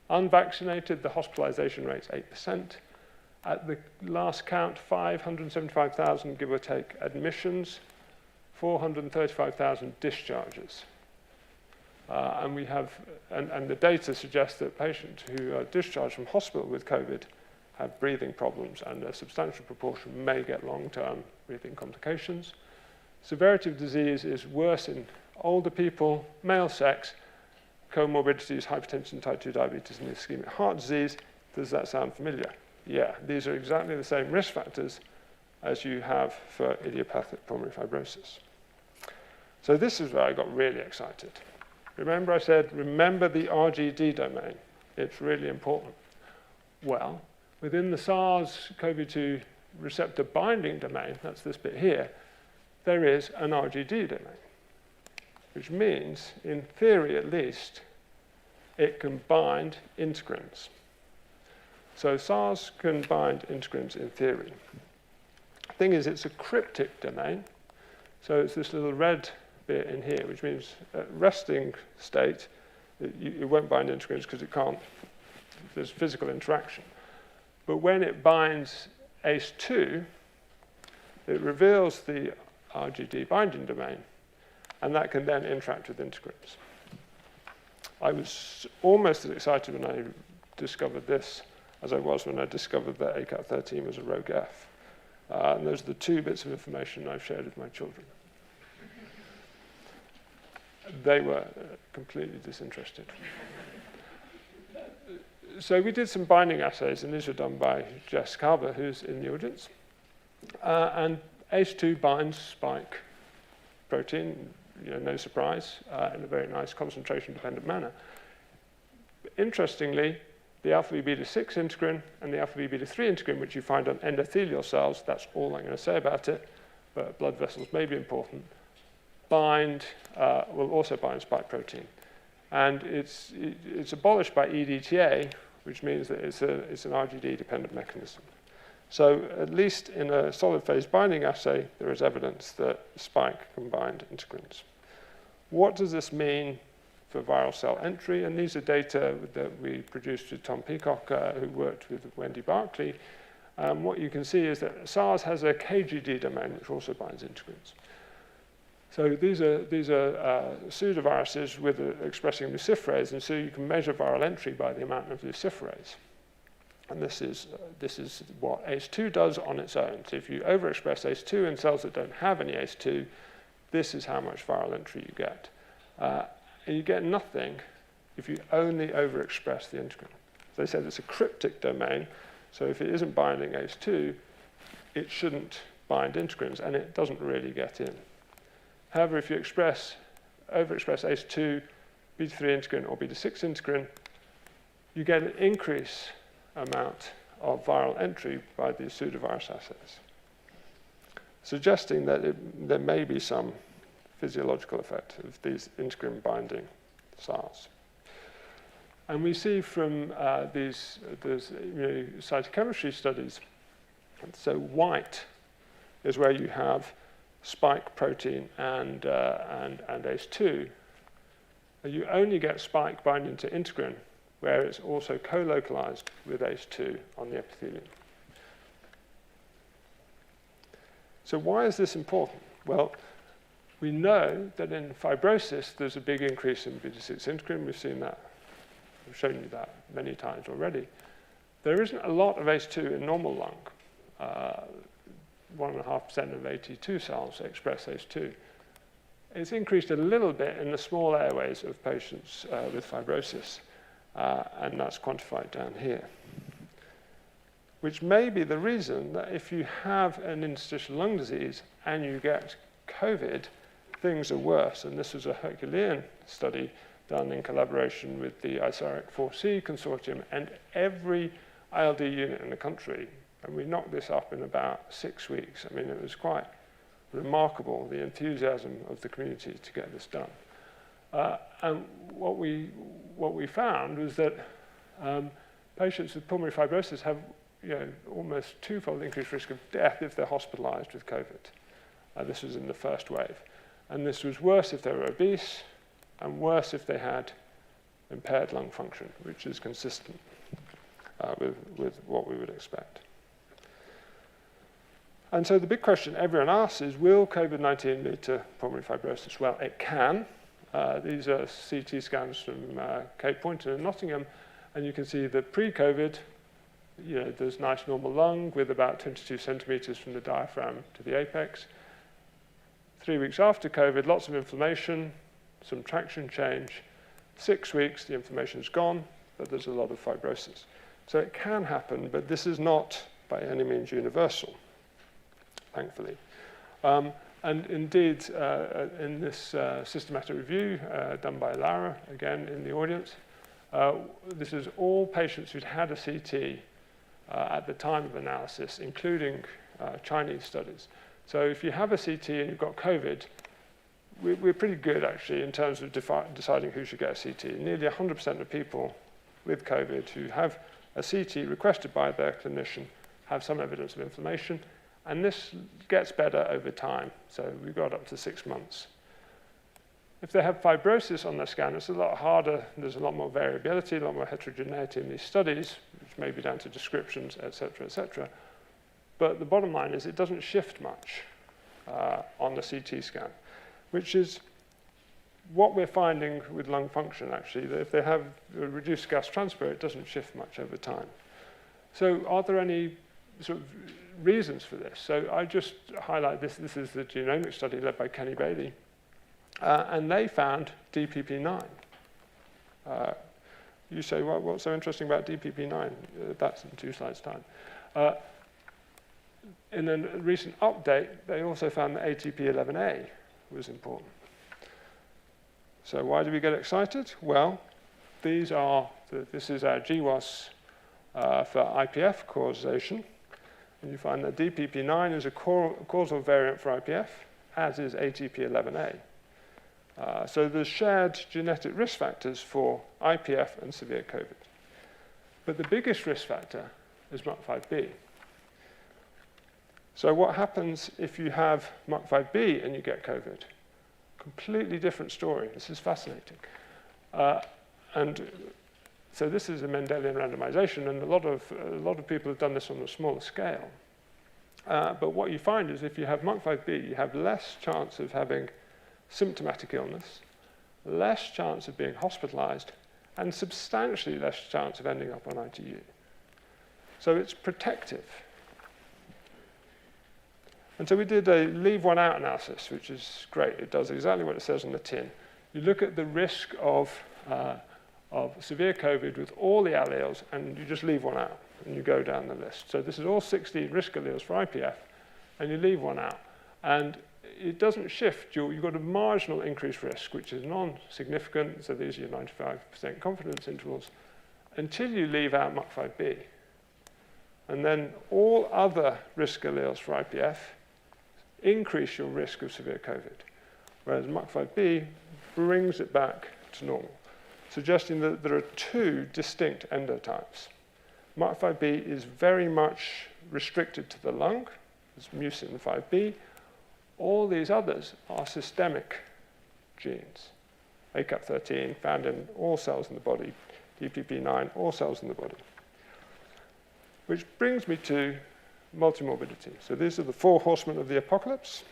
Speaker 2: Unvaccinated, the hospitalization rate's 8%. At the last count, 575,000, give or take, admissions, 435,000 discharges. And the data suggests that patients who are discharged from hospital with COVID have breathing problems, and a substantial proportion may get long-term breathing complications. Severity of disease is worse in older people, male sex, comorbidities, hypertension, type 2 diabetes, and ischemic heart disease. Does that sound familiar? Yeah, these are exactly the same risk factors as you have for idiopathic pulmonary fibrosis. So this is where I got really excited. Remember I said, remember the RGD domain. It's really important. Well, within the SARS-CoV-2 receptor binding domain, that's this bit here, there is an RGD domain, which means, in theory at least, it can bind integrins. So SARS can bind integrins in theory. The thing is, it's a cryptic domain, so it's this little red bit in here, which means at resting state, it won't bind integrins because it can't, there's physical interaction. But when it binds ACE2, it reveals the RGD binding domain, and that can then interact with integrins. I was almost as excited when I discovered this as I was when I discovered that ACAP13 was a rogue F. And those are the two bits of information I've shared with my children. They were completely disinterested. So we did some binding assays, and these were done by Jess Carver, who's in the audience. And ACE2 binds spike protein, no surprise, in a very nice concentration-dependent manner. Interestingly, the alpha V beta 6 integrin and the alpha V beta 3 integrin, which you find on endothelial cells, that's all I'm going to say about it, but blood vessels may be important, will also bind spike protein. And it's abolished by EDTA, which means that it's an RGD-dependent mechanism. So at least in a solid phase binding assay, there is evidence that spike can bind integrins. What does this mean for viral cell entry? And these are data that we produced with Tom Peacock, who worked with Wendy Barkley. What you can see is that SARS has a KGD domain, which also binds integrins. So these are pseudoviruses with expressing luciferase, and so you can measure viral entry by the amount of luciferase. And this is what ACE2 does on its own. So if you overexpress ACE2 in cells that don't have any ACE2, this is how much viral entry you get. And you get nothing if you only overexpress the integrin. So they said it's a cryptic domain, so if it isn't binding ACE2, it shouldn't bind integrins, and it doesn't really get in. However, if you overexpress ACE2, beta-3 integrin, or beta-6 integrin, you get an increased amount of viral entry by these pseudovirus assays, suggesting that there may be some physiological effect of these integrin binding SARS. And we see from these cytochemistry studies, so white is where you have spike protein and ACE2. You only get spike binding to integrin where it's also co-localized with ACE2 on the epithelium. So why is this important? Well, we know that in fibrosis, there's a big increase in beta-6 integrin. We've seen that. I've shown you that many times already. There isn't a lot of ACE2 in normal lung. 1.5% of AT2 cells express ACE2. It's increased a little bit in the small airways of patients with fibrosis, and that's quantified down here, which may be the reason that if you have an interstitial lung disease and you get COVID, things are worse. And this was a Herculean study done in collaboration with the ISARIC-4C consortium and every ILD unit in the country. And we knocked this up in about 6 weeks. I mean, it was quite remarkable, the enthusiasm of the community to get this done. And what we found was that patients with pulmonary fibrosis have almost twofold increased risk of death if they're hospitalized with COVID. This was in the first wave. And this was worse if they were obese and worse if they had impaired lung function, which is consistent with what we would expect. And so the big question everyone asks is, will COVID-19 lead to pulmonary fibrosis? Well, it can. These are CT scans from Cape Point in Nottingham, and you can see that pre-COVID, there's nice normal lung with about 22 centimeters from the diaphragm to the apex. 3 weeks after COVID, lots of inflammation, some traction change. 6 weeks, the inflammation's gone, but there's a lot of fibrosis. So it can happen, but this is not by any means universal, thankfully. And indeed, in this systematic review done by Lara, again in the audience, this is all patients who'd had a CT at the time of analysis, including Chinese studies. So if you have a CT and you've got COVID, we're pretty good, actually, in terms of deciding who should get a CT. Nearly 100% of people with COVID who have a CT requested by their clinician have some evidence of inflammation, and this gets better over time. So we got up to 6 months. If they have fibrosis on their scan, it's a lot harder. There's a lot more variability, a lot more heterogeneity in these studies, which may be down to descriptions, et cetera, et cetera. But the bottom line is it doesn't shift much on the CT scan, which is what we're finding with lung function, actually, that if they have a reduced gas transport, it doesn't shift much over time. So are there any sort of reasons for this? So I just highlight this. This is the genomic study led by Kenny Bailey. And they found DPP9. You say, well, what's so interesting about DPP9? That's in 2 slides' time. In a recent update, they also found that ATP11A was important. So why do we get excited? Well, this is our GWAS for IPF causation. And you find that DPP9 is a causal variant for IPF, as is ATP11A. So there's shared genetic risk factors for IPF and severe COVID. But the biggest risk factor is MUC5B. So what happens if you have MUC5B and you get COVID? Completely different story. This is fascinating. And so this is a Mendelian randomization, and a lot of people have done this on a smaller scale. But what you find is if you have MUC5B, you have less chance of having symptomatic illness, less chance of being hospitalized, and substantially less chance of ending up on ITU. So it's protective. And so we did a leave one out analysis, which is great. It does exactly what it says on the tin. You look at the risk of severe COVID with all the alleles, and you just leave one out, and you go down the list. So this is all 16 risk alleles for IPF, and you leave one out. And it doesn't shift. You've got a marginal increased risk, which is non-significant, so these are your 95% confidence intervals, until you leave out MUC5B. And then all other risk alleles for IPF increase your risk of severe COVID, whereas MUC5B brings it back to normal, suggesting that there are 2 distinct endotypes. MUC5B is very much restricted to the lung, it's mucin 5B. All these others are systemic genes. ACAP13 found in all cells in the body, DPP9, all cells in the body. Which brings me to multimorbidity. So these are the 4 horsemen of the apocalypse: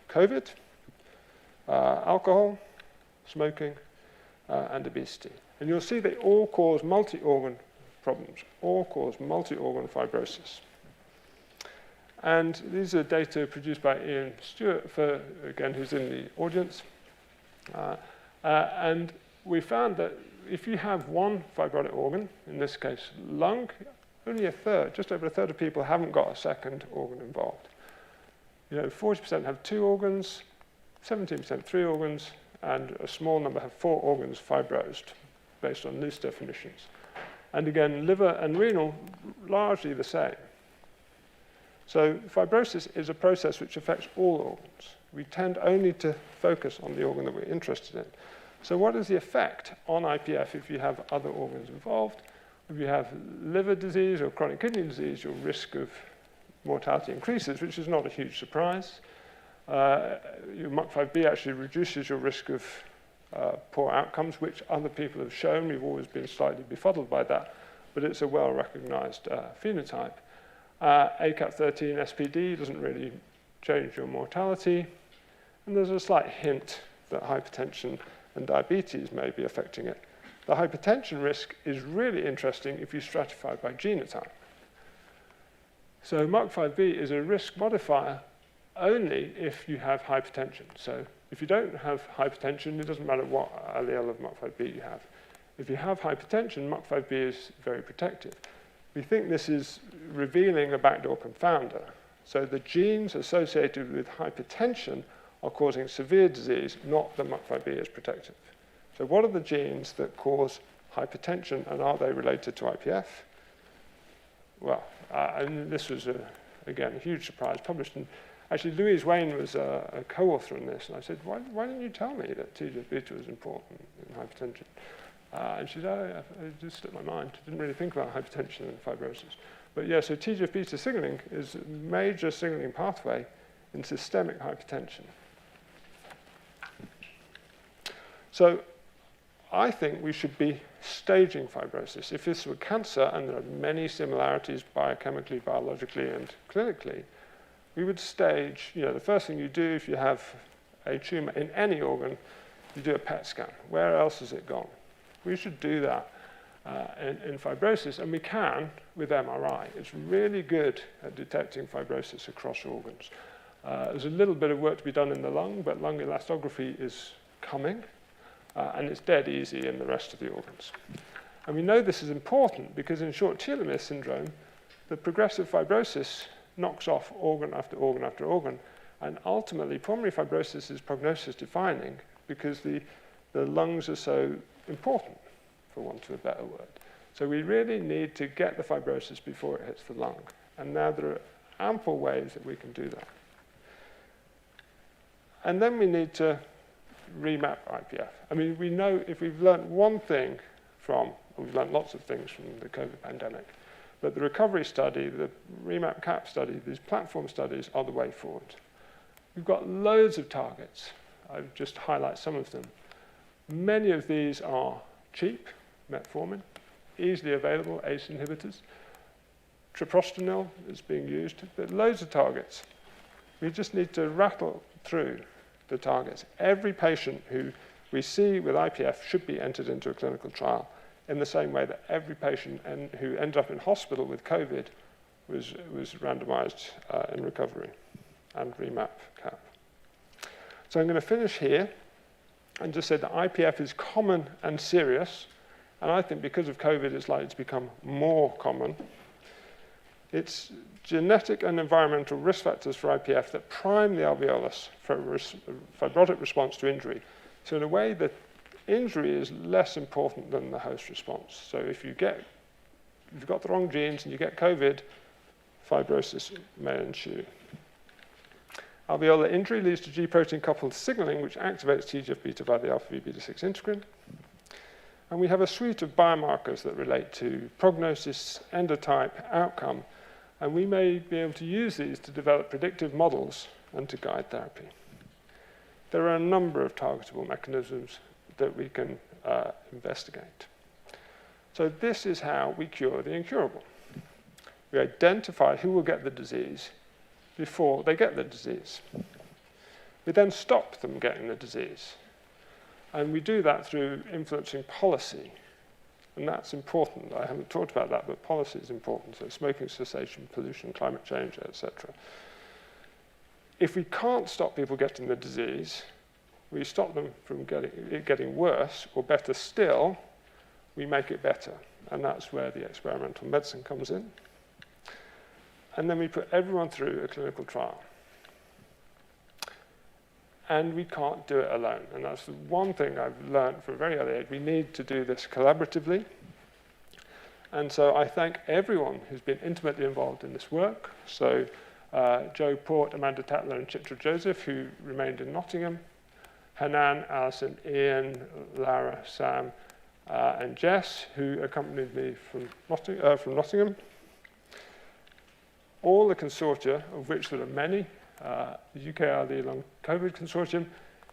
Speaker 2: COVID, alcohol, smoking, and obesity. And you'll see they all cause multi-organ problems, all cause multi-organ fibrosis. And these are data produced by Ian Stewart, again, who's in the audience. And we found that if you have one fibrotic organ, in this case lung, only a third, just over a third of people haven't got a second organ involved. 40% have 2 organs, 17% 3 organs, and a small number have 4 organs fibrosed, based on loose definitions. And again, liver and renal, largely the same. So fibrosis is a process which affects all organs. We tend only to focus on the organ that we're interested in. So what is the effect on IPF if you have other organs involved? If you have liver disease or chronic kidney disease, your risk of mortality increases, which is not a huge surprise. Your MUC5B actually reduces your risk of poor outcomes, which other people have shown. We've always been slightly befuddled by that, but it's a well-recognized phenotype. ACAP13 SPD doesn't really change your mortality, and there's a slight hint that hypertension and diabetes may be affecting it. The hypertension risk is really interesting if you stratify by genotype. So MUC5B is a risk modifier only if you have hypertension. So if you don't have hypertension, it doesn't matter what allele of MUC5B you have. If you have hypertension, MUC5B is very protective. We think this is revealing a backdoor confounder. So the genes associated with hypertension are causing severe disease, not that MUC5B is protective. So what are the genes that cause hypertension, and are they related to IPF? Well, and this was, again, a huge surprise, published in, actually Louise Wayne was a co-author on this, and I said, why didn't you tell me that TGF-beta was important in hypertension? And she said, it just slipped my mind. I didn't really think about hypertension and fibrosis. But yeah, so TGF-beta signaling is a major signaling pathway in systemic hypertension. So I think we should be staging fibrosis. If this were cancer, and there are many similarities biochemically, biologically, and clinically, we would stage, the first thing you do if you have a tumor in any organ, you do a PET scan. Where else has it gone? We should do that in fibrosis, and we can with MRI. It's really good at detecting fibrosis across organs. There's a little bit of work to be done in the lung, but lung elastography is coming, and it's dead easy in the rest of the organs. And we know this is important because in short telomere syndrome, the progressive fibrosis knocks off organ after organ after organ, and ultimately pulmonary fibrosis is prognosis defining because the lungs are so important, for want of a better word. So we really need to get the fibrosis before it hits the lung. And now there are ample ways that we can do that. And then we need to remap IPF. I mean, we know if we've learned one thing we've learned lots of things from the COVID pandemic, but the recovery study, the remap CAP study, these platform studies are the way forward. We've got loads of targets. I'll just highlight some of them. Many of these are cheap, metformin, easily available ACE inhibitors. Treprostinil is being used, but loads of targets. We just need to rattle through the targets. Every patient who we see with IPF should be entered into a clinical trial in the same way that every patient who ended up in hospital with COVID was randomized in recovery and remap CAP. So I'm going to finish here and just say that IPF is common and serious, and I think because of COVID it's likely to become more common. It's genetic and environmental risk factors for IPF that prime the alveolus for fibrotic response to injury. So in a way, the injury is less important than the host response. So if you've got the wrong genes and you get COVID, fibrosis may ensue. Alveolar injury leads to G protein-coupled signaling, which activates TGF-beta by the alpha-V beta-6 integrin. And we have a suite of biomarkers that relate to prognosis, endotype, outcome, and we may be able to use these to develop predictive models and to guide therapy. There are a number of targetable mechanisms that we can investigate. So this is how we cure the incurable. We identify who will get the disease before they get the disease. We then stop them getting the disease. And we do that through influencing policy. And that's important. I haven't talked about that, but policy is important. So smoking cessation, pollution, climate change, etc. If we can't stop people getting the disease, we stop them from it getting worse, or better still, we make it better. And that's where the experimental medicine comes in. And then we put everyone through a clinical trial. And we can't do it alone. And that's the one thing I've learned from a very early age. We need to do this collaboratively. And so I thank everyone who's been intimately involved in this work. So Joe Port, Amanda Tatler, and Chitra Joseph, who remained in Nottingham. Hanan, Alison, Ian, Lara, Sam, and Jess, who accompanied me from Nottingham. All the consortia, of which there are many, the UKRD Long COVID Consortium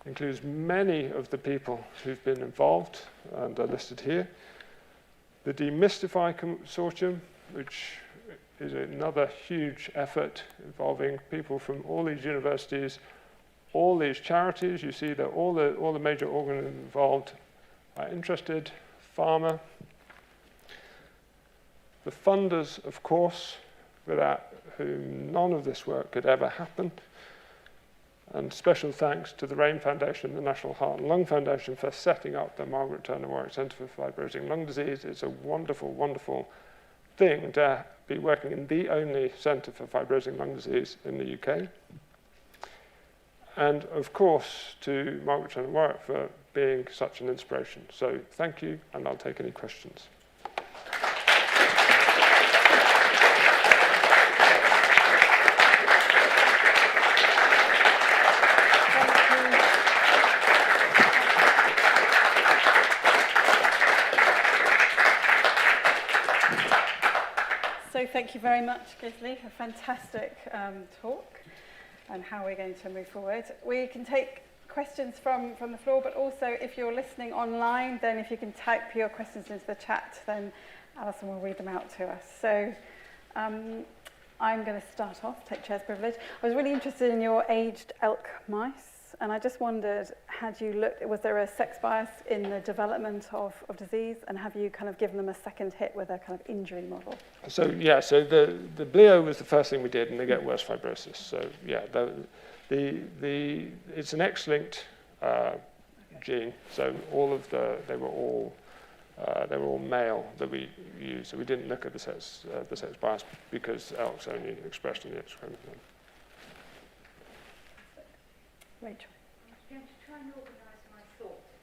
Speaker 2: includes many of the people who've been involved and are listed here. The Demystify Consortium, which is another huge effort involving people from all these universities, all these charities. You see that all the major organisms involved are interested, pharma. The funders, of course, without whom none of this work could ever happen. And special thanks to the RAIN Foundation and the National Heart and Lung Foundation for setting up the Margaret Turner Warwick Centre for Fibrosing Lung Disease. It's a wonderful, wonderful thing to be working in the only centre for fibrosing lung disease in the UK. And of course, to Margaret Turner Warwick for being such an inspiration. So thank you, and I'll take any questions.
Speaker 3: So thank you very much, Gisli, a fantastic talk on how we're going to move forward. We can take questions from the floor, but also if you're listening online, then if you can type your questions into the chat, then Alison will read them out to us. So I'm going to start off, take chair's privilege. I was really interested in your aged elk mice, and I just wondered, was there a sex bias in the development of disease, and have you kind of given them a second hit with a kind of injury model?
Speaker 2: So yeah, so the blio was the first thing we did, and they get worse fibrosis. So yeah, it's an X-linked gene. So they were all male that we used. So we didn't look at the sex bias because elk's only expressed in the X chromosome.
Speaker 3: Rachel.
Speaker 4: I'm going to try and organise my thoughts.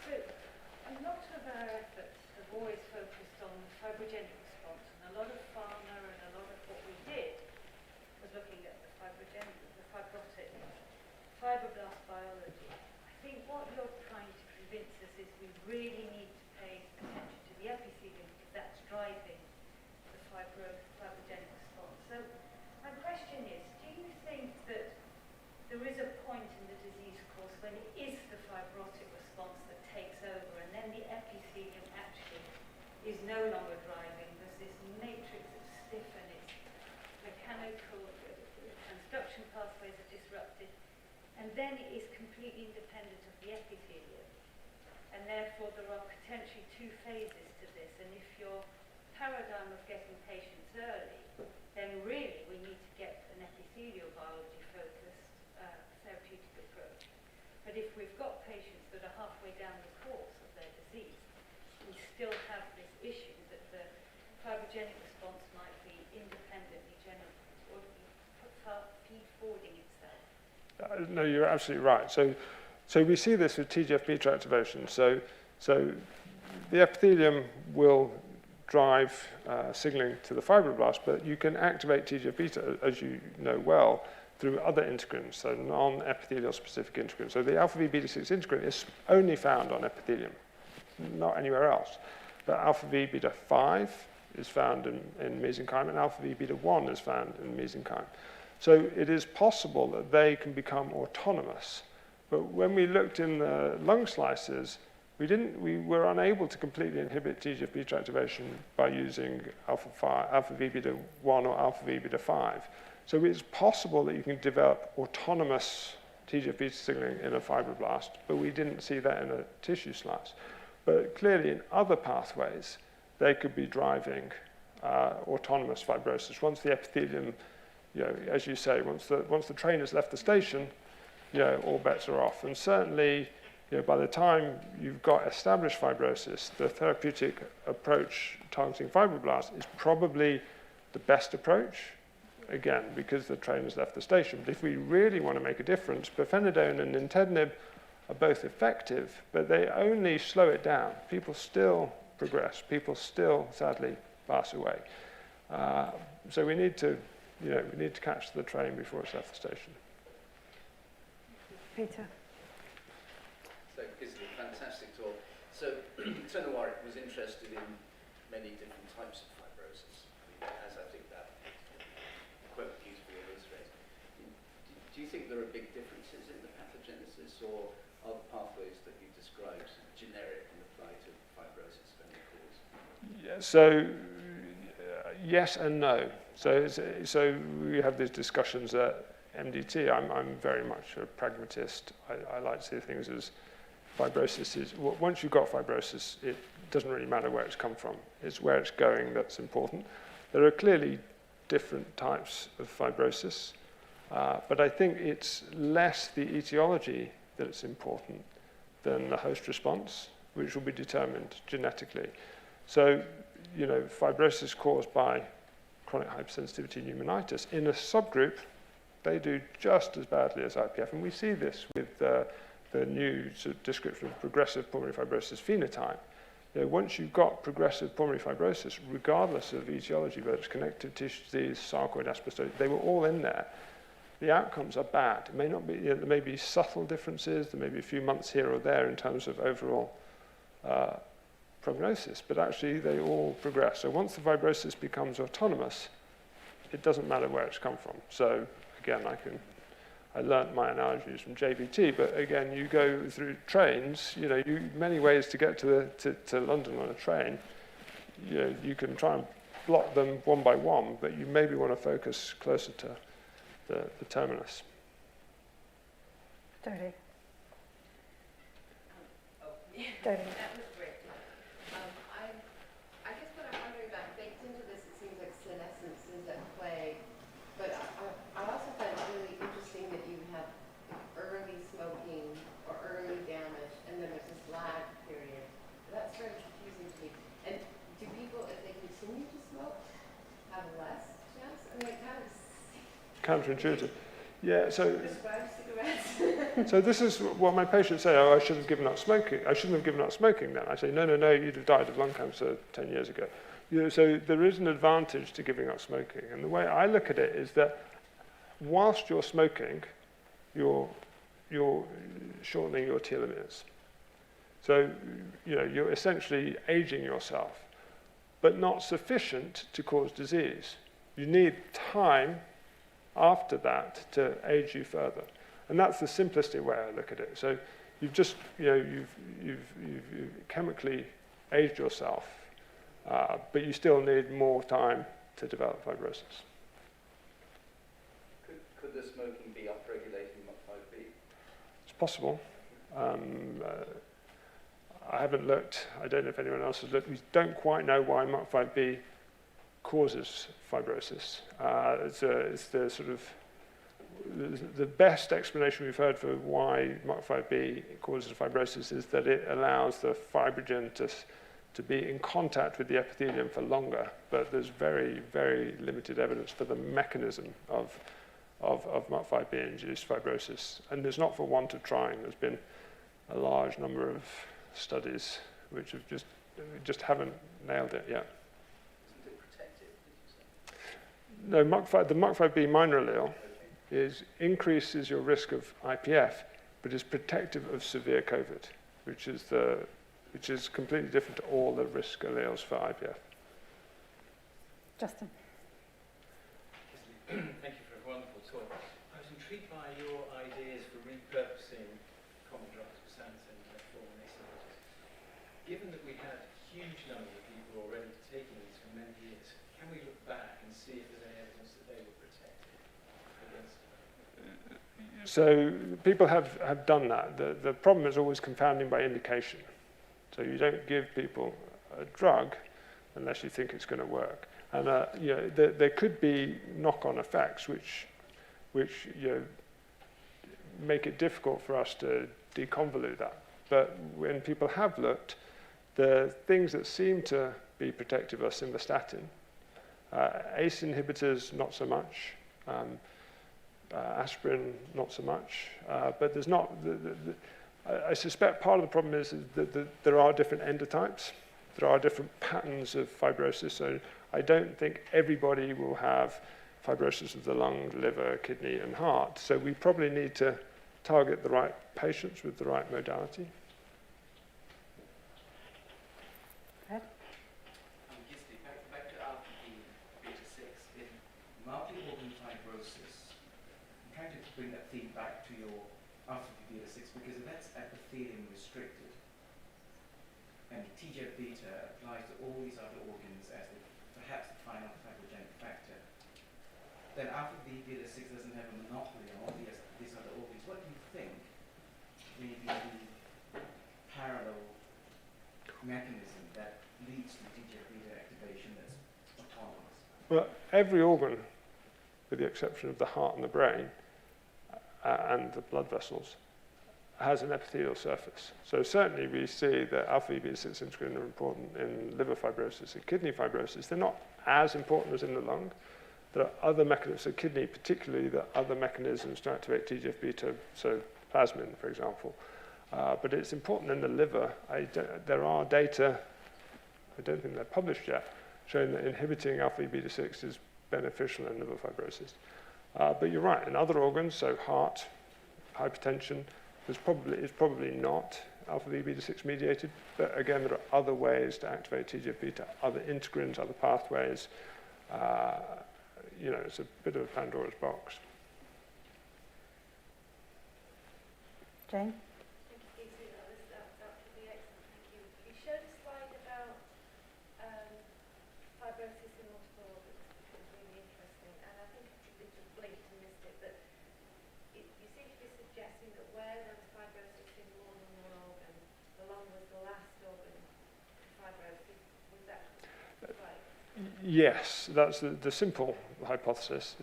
Speaker 4: So, a lot of our efforts have always focused on the fibrogenic response, and a lot of pharma and a lot of what we did was looking at the fibrotic, fibroblast biology. I think what you're trying to convince us is we really need to pay attention to the epithelium because that's driving the fibrogenic response. So, my question is, do you think that there is a point in the disease course when it is the fibrotic response that takes over, and then the epithelium actually is no longer driving. There's this matrix that's stiff, and its mechanical transduction pathways are disrupted, and then it is completely independent of the epithelium. And therefore, there are potentially two phases to this. And if your paradigm of getting patients early, then really we need to get an epithelial biology focused therapeutic approach. But if we've got patients that are halfway down the course of their disease, we still have this issue that the fibrogenic response might be independently generated or feed-forwarding itself.
Speaker 2: No, you're absolutely right. So we see this with TGF-beta activation. So the epithelium will drive signaling to the fibroblast, but you can activate TGF-beta, as you know well, through other integrins, so non-epithelial specific integrins. So the alpha-V beta-6 integrin is only found on epithelium, not anywhere else. But alpha-V beta-5 is found in mesenchyme, and alpha-V beta-1 is found in mesenchyme. So it is possible that they can become autonomous. But when we looked in the lung slices, We were unable to completely inhibit TGF-beta activation by using alpha V beta 1 or alpha V beta 5. So it's possible that you can develop autonomous TGF-beta signaling in a fibroblast, but we didn't see that in a tissue slice. But clearly in other pathways, they could be driving autonomous fibrosis. Once the epithelium, as you say, once the train has left the station, all bets are off. And certainly, by the time you've got established fibrosis, the therapeutic approach targeting fibroblasts is probably the best approach, again, because the train has left the station. But if we really want to make a difference, pirfenidone and nintedanib are both effective, but they only slow it down. People still progress. People still, sadly, pass away. So we need to catch the train before it's left the station.
Speaker 3: Peter.
Speaker 5: So, Gisli, fantastic talk. So, Turner Warwick was interested in many different types of fibrosis, as I think that quite beautifully illustrates. Do you think there are big differences in the pathogenesis, or are the pathways that you described generic and apply to fibrosis of any cause?
Speaker 2: Yeah, so, yes and no. So we have these discussions at MDT. I'm very much a pragmatist. I like to see things as fibrosis is, once you've got fibrosis, it doesn't really matter where it's come from. It's where it's going that's important. There are clearly different types of fibrosis, but I think it's less the etiology that's important than the host response, which will be determined genetically. So, fibrosis caused by chronic hypersensitivity pneumonitis, in a subgroup, they do just as badly as IPF, and we see this with the new sort of description of progressive pulmonary fibrosis phenotype. Once you've got progressive pulmonary fibrosis, regardless of etiology, whether it's connective tissue disease, sarcoid, asbestosis, they were all in there. The outcomes are bad. It may not be, there may be subtle differences, there may be a few months here or there in terms of overall prognosis, but actually they all progress. So once the fibrosis becomes autonomous, it doesn't matter where it's come from. So again, I learnt my analogies from JBT, but again, you go through trains, many ways to get to London on a train. You can try and block them one by one, but you maybe want to focus closer to the terminus.
Speaker 3: Dodie.
Speaker 6: That was great. I guess what I'm wondering about, baked into this, it seems like senescence is at play, but I also find it really interesting that you have early smoking or early damage, and then there's this lag period. That's very confusing to me. And do people, if they continue to smoke, have less chance? I mean, it kind of
Speaker 2: Counterintuitive. Yeah, so
Speaker 6: prescribe cigarettes.
Speaker 2: So this is what my patients say, I should have given up smoking. I shouldn't have given up smoking then. I say, no, you'd have died of lung cancer 10 years ago. So there is an advantage to giving up smoking. And the way I look at it is that whilst you're smoking, you're shortening your telomeres. So, you're essentially aging yourself, but not sufficient to cause disease. You need time after that to age you further. And that's the simplistic way I look at it. So you've just, you've chemically aged yourself, but you still need more time to develop fibrosis.
Speaker 5: Could the smoking be upregulating MUC5B?
Speaker 2: It's possible. I haven't looked. I don't know if anyone else has looked. We don't quite know why MUC5B causes fibrosis. It's the sort of the best explanation we've heard for why MUC5B causes fibrosis is that it allows the fibrogen to be in contact with the epithelium for longer. But there's very, very limited evidence for the mechanism of MUC5B-induced fibrosis. And it's not for want of trying. There's been a large number of studies which have just haven't nailed it yet.
Speaker 5: Isn't it protective, did you say?
Speaker 2: No, the MUC5B minor allele increases your risk of IPF, but is protective of severe COVID, which is completely different to all the risk alleles for IPF.
Speaker 3: Justin.
Speaker 7: Thank you for a wonderful talk. I was intrigued by your ideas for repurposing common drugs for santin for given that we had huge numbers of people already taking these for many years, can we look back and see if there's any evidence that they were protected against it?
Speaker 2: So people have done that. The problem is always confounding by indication. So you don't give people a drug unless you think it's going to work. And you know, there could be knock-on effects which you know, make it difficult for us to deconvolute that. But when people have looked, the things that seem to be protective are simvastatin. ACE inhibitors, not so much. Aspirin, not so much. But there's not... I suspect part of the problem is that there are different endotypes. There are different patterns of fibrosis. So I don't think everybody will have fibrosis of the lung, liver, kidney, and heart. So we probably need to target the right patients with the right modality.
Speaker 8: Gisli, back to alpha beta 6 in multi-organ fibrosis. I'm trying to bring that theme back to your alpha beta 6 because that's epithelium restricted. And TGF-beta applies to all these other organs as perhaps the final fibrogenic factor. Then alpha beta 6 doesn't have a monopoly on all these other organs. What do you think may be the parallel mechanism that leads to TGF-beta activation that's autonomous?
Speaker 2: Well, every organ, with the exception of the heart and the brain, and the blood vessels, has an epithelial surface. So certainly we see that alpha beta 6 integrin are important in liver fibrosis and kidney fibrosis. They're not as important as in the lung. There are other mechanisms, so kidney particularly, there are other mechanisms to activate TGF-beta, so plasmin, for example. But it's important in the liver. There are data, I don't think they're published yet, showing that inhibiting alpha beta 6 is beneficial in liver fibrosis. But you're right, in other organs, so heart, hypertension, it's probably not alpha beta 6 mediated, but again, there are other ways to activate TGF-beta, other integrins, other pathways. You know, it's a bit of a Pandora's box.
Speaker 3: Jane?
Speaker 4: Thank you, Gisli. That was really excellent. Thank you. You showed a slide about fibrosis in multiple organs, which was really interesting. And I think it just blinked and missed it, but you seem to be suggesting that where there was fibrosis in more than one organ, the lung was the last organ for fibrosis. Was that right?
Speaker 2: Yes, that's the simple hypothesis.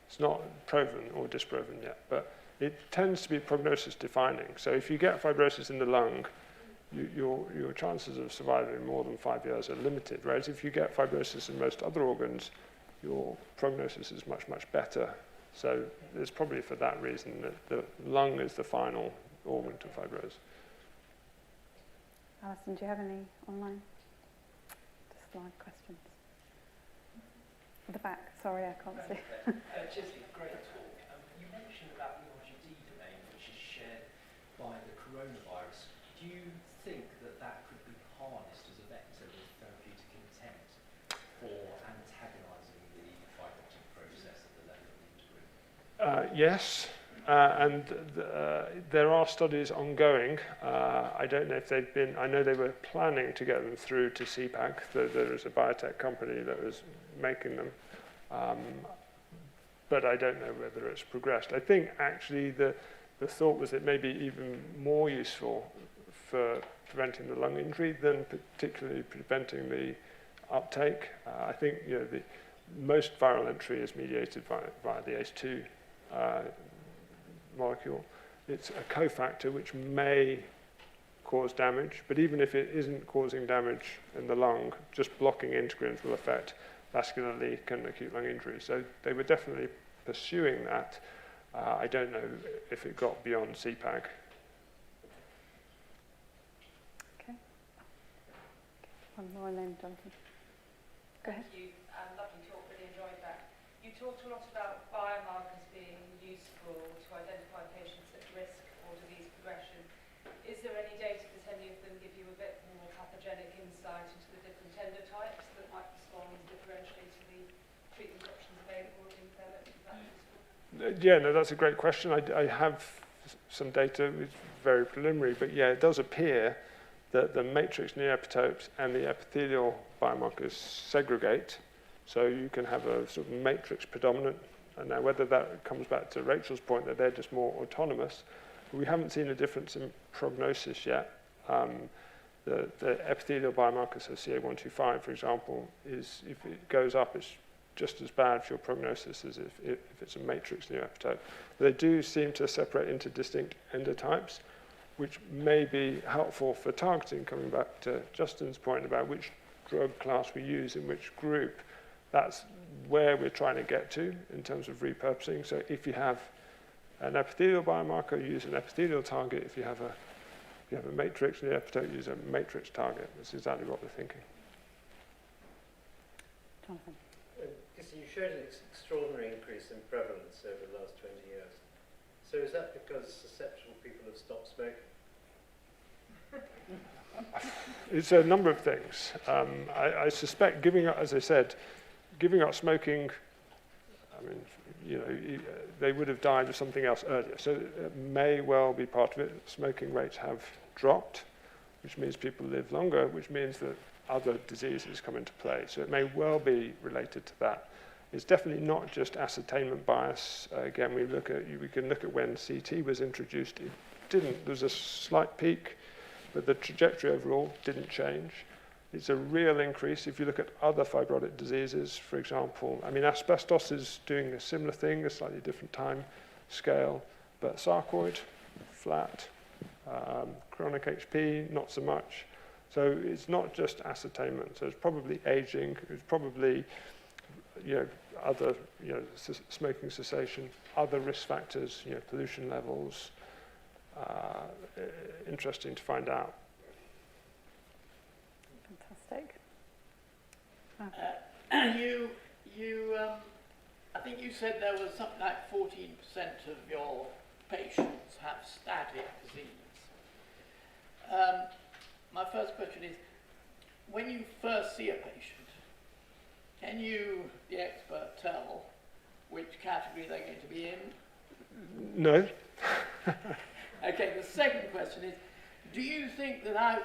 Speaker 2: It's not proven or disproven yet, but it tends to be prognosis defining. So if you get fibrosis in the lung, your chances of surviving more than 5 years are limited, whereas if you get fibrosis in most other organs, your prognosis is much, much better. So it's probably for that reason that the lung is the final organ to fibrose.
Speaker 3: Alison, do you have any online slide questions? At the back, sorry, I can't see.
Speaker 9: Gisli, great talk. You mentioned about the RGD domain, which is shared by the coronavirus. Do you think that that could be harnessed as a vector with therapeutic intent for antagonizing the fibrotic process at the level of the integrin?
Speaker 2: Yes, and there are studies ongoing. I don't know if they've been, I know they were planning to get them through to CPAC. There is a biotech company that was making them, but I don't know whether it's progressed. I think actually the thought was it may be even more useful for preventing the lung injury than particularly preventing the uptake. I think most viral entry is mediated via the ACE2 molecule. It's a cofactor which may cause damage, but even if it isn't causing damage in the lung, just blocking integrins will affect vascular leak and acute lung injury. So they were definitely pursuing that. I don't know if it got beyond CPAC.
Speaker 3: Okay. One more and then Jonathan. Go ahead.
Speaker 10: Thank you. Lovely talk, really enjoyed that. You talked a lot about biomarkers being useful to identify patients at risk for disease progression. Is there any data that any of them give you a bit more pathogenic insight into the different endotypes that might respond differentially to the treatment options available in therapy? Is that useful?
Speaker 2: Yeah, no, that's a great question. I have some data, it's very preliminary, but yeah, it does appear that the matrix neoepitopes and the epithelial biomarkers segregate. So you can have a sort of matrix predominant. And now whether that comes back to Rachel's point that they're just more autonomous, we haven't seen a difference in prognosis yet. The epithelial biomarker, so CA125, for example, is if it goes up, it's just as bad for your prognosis as if it's a matrix neoepitope. They do seem to separate into distinct endotypes, which may be helpful for targeting, coming back to Justin's point about which drug class we use in which group. That's where we're trying to get to in terms of repurposing. So if you have an epithelial biomarker, use an epithelial target. If you have a matrix neoepitope, use a matrix target. That's exactly what we're thinking.
Speaker 3: Jonathan.
Speaker 11: You showed an extraordinary increase in prevalence over the last 20 years. So is that because susceptible people have stopped smoking?
Speaker 2: It's a number of things. I suspect giving up, as I said, giving up smoking, I mean, you know, they would have died of something else earlier. So it may well be part of it. Smoking rates have dropped, which means people live longer, which means that other diseases come into play. So it may well be related to that. It's definitely not just ascertainment bias. Again, we can look at when CT was introduced. It didn't. There was a slight peak, but the trajectory overall didn't change. It's a real increase. If you look at other fibrotic diseases, for example, I mean, asbestos is doing a similar thing, a slightly different time scale, but sarcoid, flat, chronic HP, not so much. So it's not just ascertainment. So it's probably aging. It's probably, you know, other, you know, smoking cessation, other risk factors, you know, pollution levels. Interesting to find out.
Speaker 3: Fantastic.
Speaker 12: I think you said there was something like 14% of your patients have static disease. My first question is, when you first see a patient, can you, the expert, tell which category they're going to be in?
Speaker 2: No.
Speaker 12: Okay, the second question is, do you think that out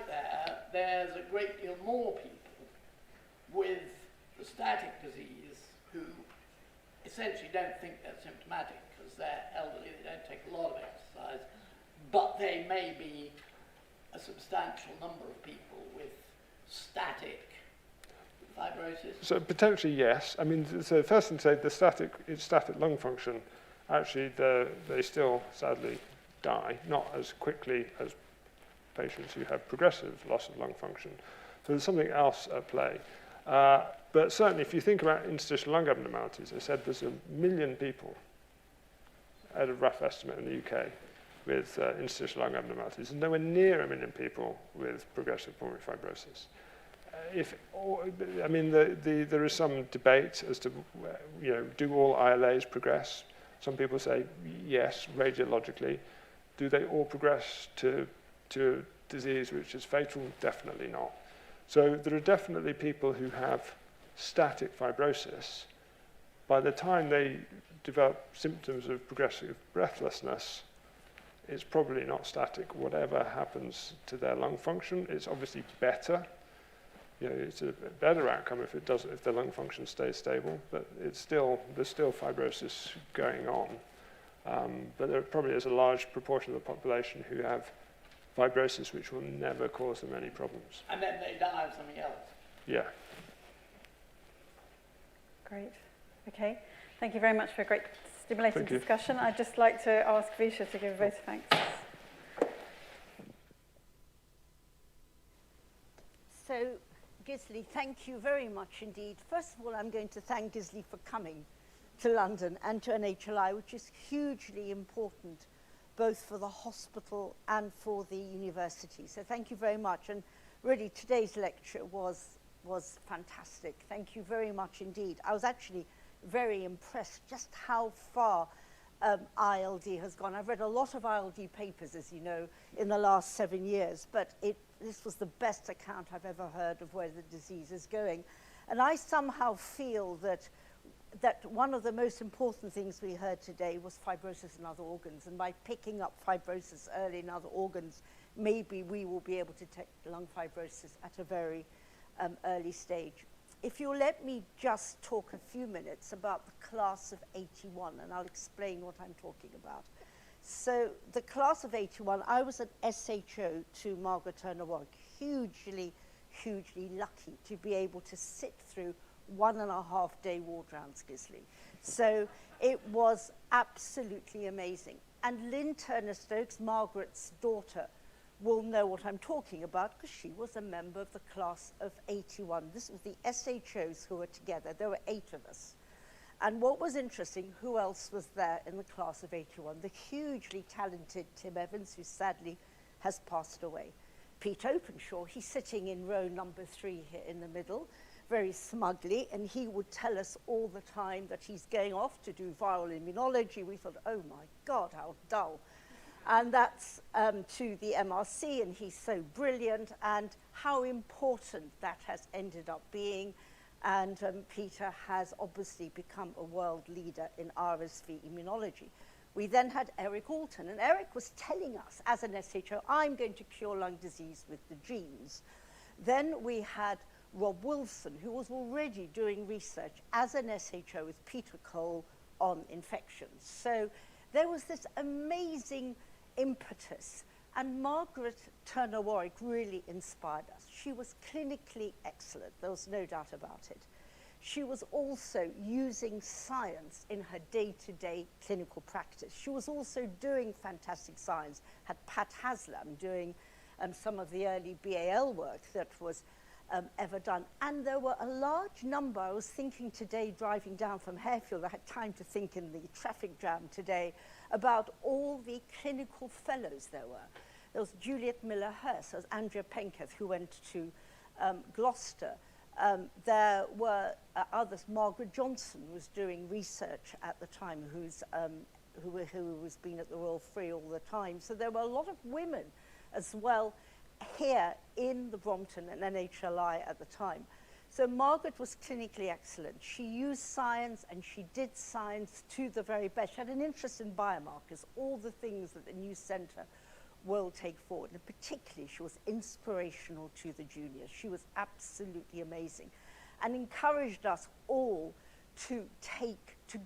Speaker 12: there's a great deal more people with the static disease who essentially don't think they're symptomatic because they're elderly, they don't take a lot of exercise, but they may be a substantial number of people with static fibrosis? So
Speaker 2: potentially yes. I mean, so first thing to say, it's static lung function. Actually, they still sadly die, not as quickly as patients who have progressive loss of lung function. So there's something else at play. But certainly, if you think about interstitial lung abnormalities, I said there's 1 million people, at a rough estimate in the UK, with interstitial lung abnormalities, and nowhere near 1 million people with progressive pulmonary fibrosis. There is some debate as to, you know, do all ILAs progress? Some people say yes, radiologically. Do they all progress to a disease which is fatal? Definitely not. So there are definitely people who have static fibrosis. By the time they develop symptoms of progressive breathlessness, it's probably not static. Whatever happens to their lung function, it's obviously better. You know, it's a better outcome if the lung function stays stable, but there's still fibrosis going on. But there probably is a large proportion of the population who have fibrosis which will never cause them any problems.
Speaker 12: And then they die of something else?
Speaker 2: Yeah.
Speaker 3: Great. Okay. Thank you very much for a great stimulating discussion. I'd just like to ask Visha to give a vote of thanks.
Speaker 13: So, Gisli, thank you very much indeed. First of all, I'm going to thank Gisli for coming to London and to NHLI, which is hugely important, both for the hospital and for the university. So thank you very much. And really, today's lecture was fantastic. Thank you very much indeed. I was actually very impressed just how far ILD has gone. I've read a lot of ILD papers, as you know, in the last 7 years, but this was the best account I've ever heard of where the disease is going. And I somehow feel that that one of the most important things we heard today was fibrosis in other organs. And by picking up fibrosis early in other organs, maybe we will be able to detect lung fibrosis at a very early stage. If you'll let me just talk a few minutes about the class of 81, and I'll explain what I'm talking about. So the class of 81, I was an SHO to Margaret Turner Warwick, hugely, hugely lucky to be able to sit through 1.5 day ward rounds, Gisli. So it was absolutely amazing. And Lynn Turner-Stokes, Margaret's daughter, will know what I'm talking about because she was a member of the class of 81. This was the SHOs who were together. There were 8 of us. And what was interesting, who else was there in the class of 81? The hugely talented Tim Evans, who sadly has passed away. Pete Openshaw, he's sitting in row number 3 here in the middle, very smugly, and he would tell us all the time that he's going off to do viral immunology. We thought, oh my God, how dull. And that's to the MRC, and he's so brilliant, and how important that has ended up being. And Peter has obviously become a world leader in RSV immunology. We then had Eric Alton, and Eric was telling us, as an SHO, I'm going to cure lung disease with the genes. Then we had Rob Wilson, who was already doing research as an SHO with Peter Kolb on infections. So there was this amazing impetus, and Margaret Turner Warwick really inspired us. She was clinically excellent, there was no doubt about it. She was also using science in her day-to-day clinical practice. She was also doing fantastic science, had Pat Haslam doing some of the early BAL work that was ever done. And there were a large number, I was thinking today driving down from Harefield, I had time to think in the traffic jam today, about all the clinical fellows there were. There was Juliet Miller-Hurst, there was Andrea Penketh, who went to Gloucester. There were others. Margaret Johnson was doing research at the time, who was been at the Royal Free all the time. So there were a lot of women as well here in the Brompton and NHLI at the time. So Margaret was clinically excellent. She used science, and she did science to the very best. She had an interest in biomarkers, all the things that the new centre will take forward. And particularly, she was inspirational to the juniors. She was absolutely amazing and encouraged us all to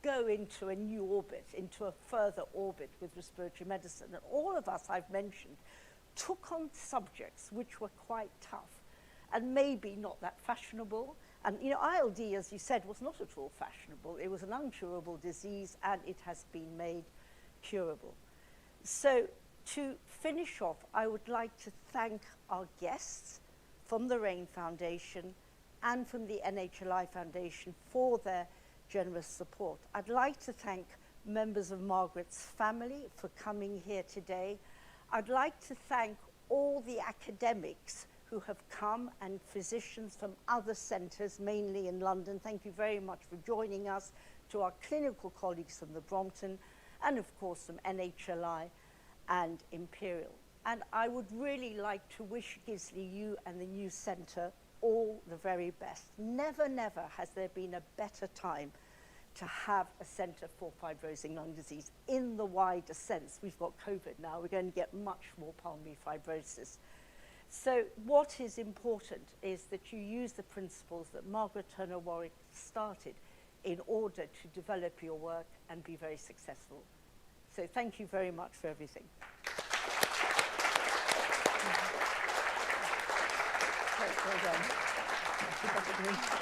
Speaker 13: go into a new orbit, into a further orbit with respiratory medicine. And all of us I've mentioned took on subjects which were quite tough and maybe not that fashionable. And you know, ILD, as you said, was not at all fashionable. It was an incurable disease, and it has been made curable. So to finish off, I would like to thank our guests from the RAIN Foundation and from the NHLI Foundation for their generous support. I'd like to thank members of Margaret's family for coming here today. I'd like to thank all the academics who have come and physicians from other centres, mainly in London. Thank you very much for joining us, to our clinical colleagues from the Brompton, and of course from NHLI and Imperial. And I would really like to wish Gisli, you and the new centre, all the very best. Never, never has there been a better time to have a centre for fibrosing lung disease in the wider sense. We've got COVID now, we're going to get much more pulmonary fibrosis. So what is important is that you use the principles that Margaret Turner Warwick started in order to develop your work and be very successful. So thank you very much for everything. Well done.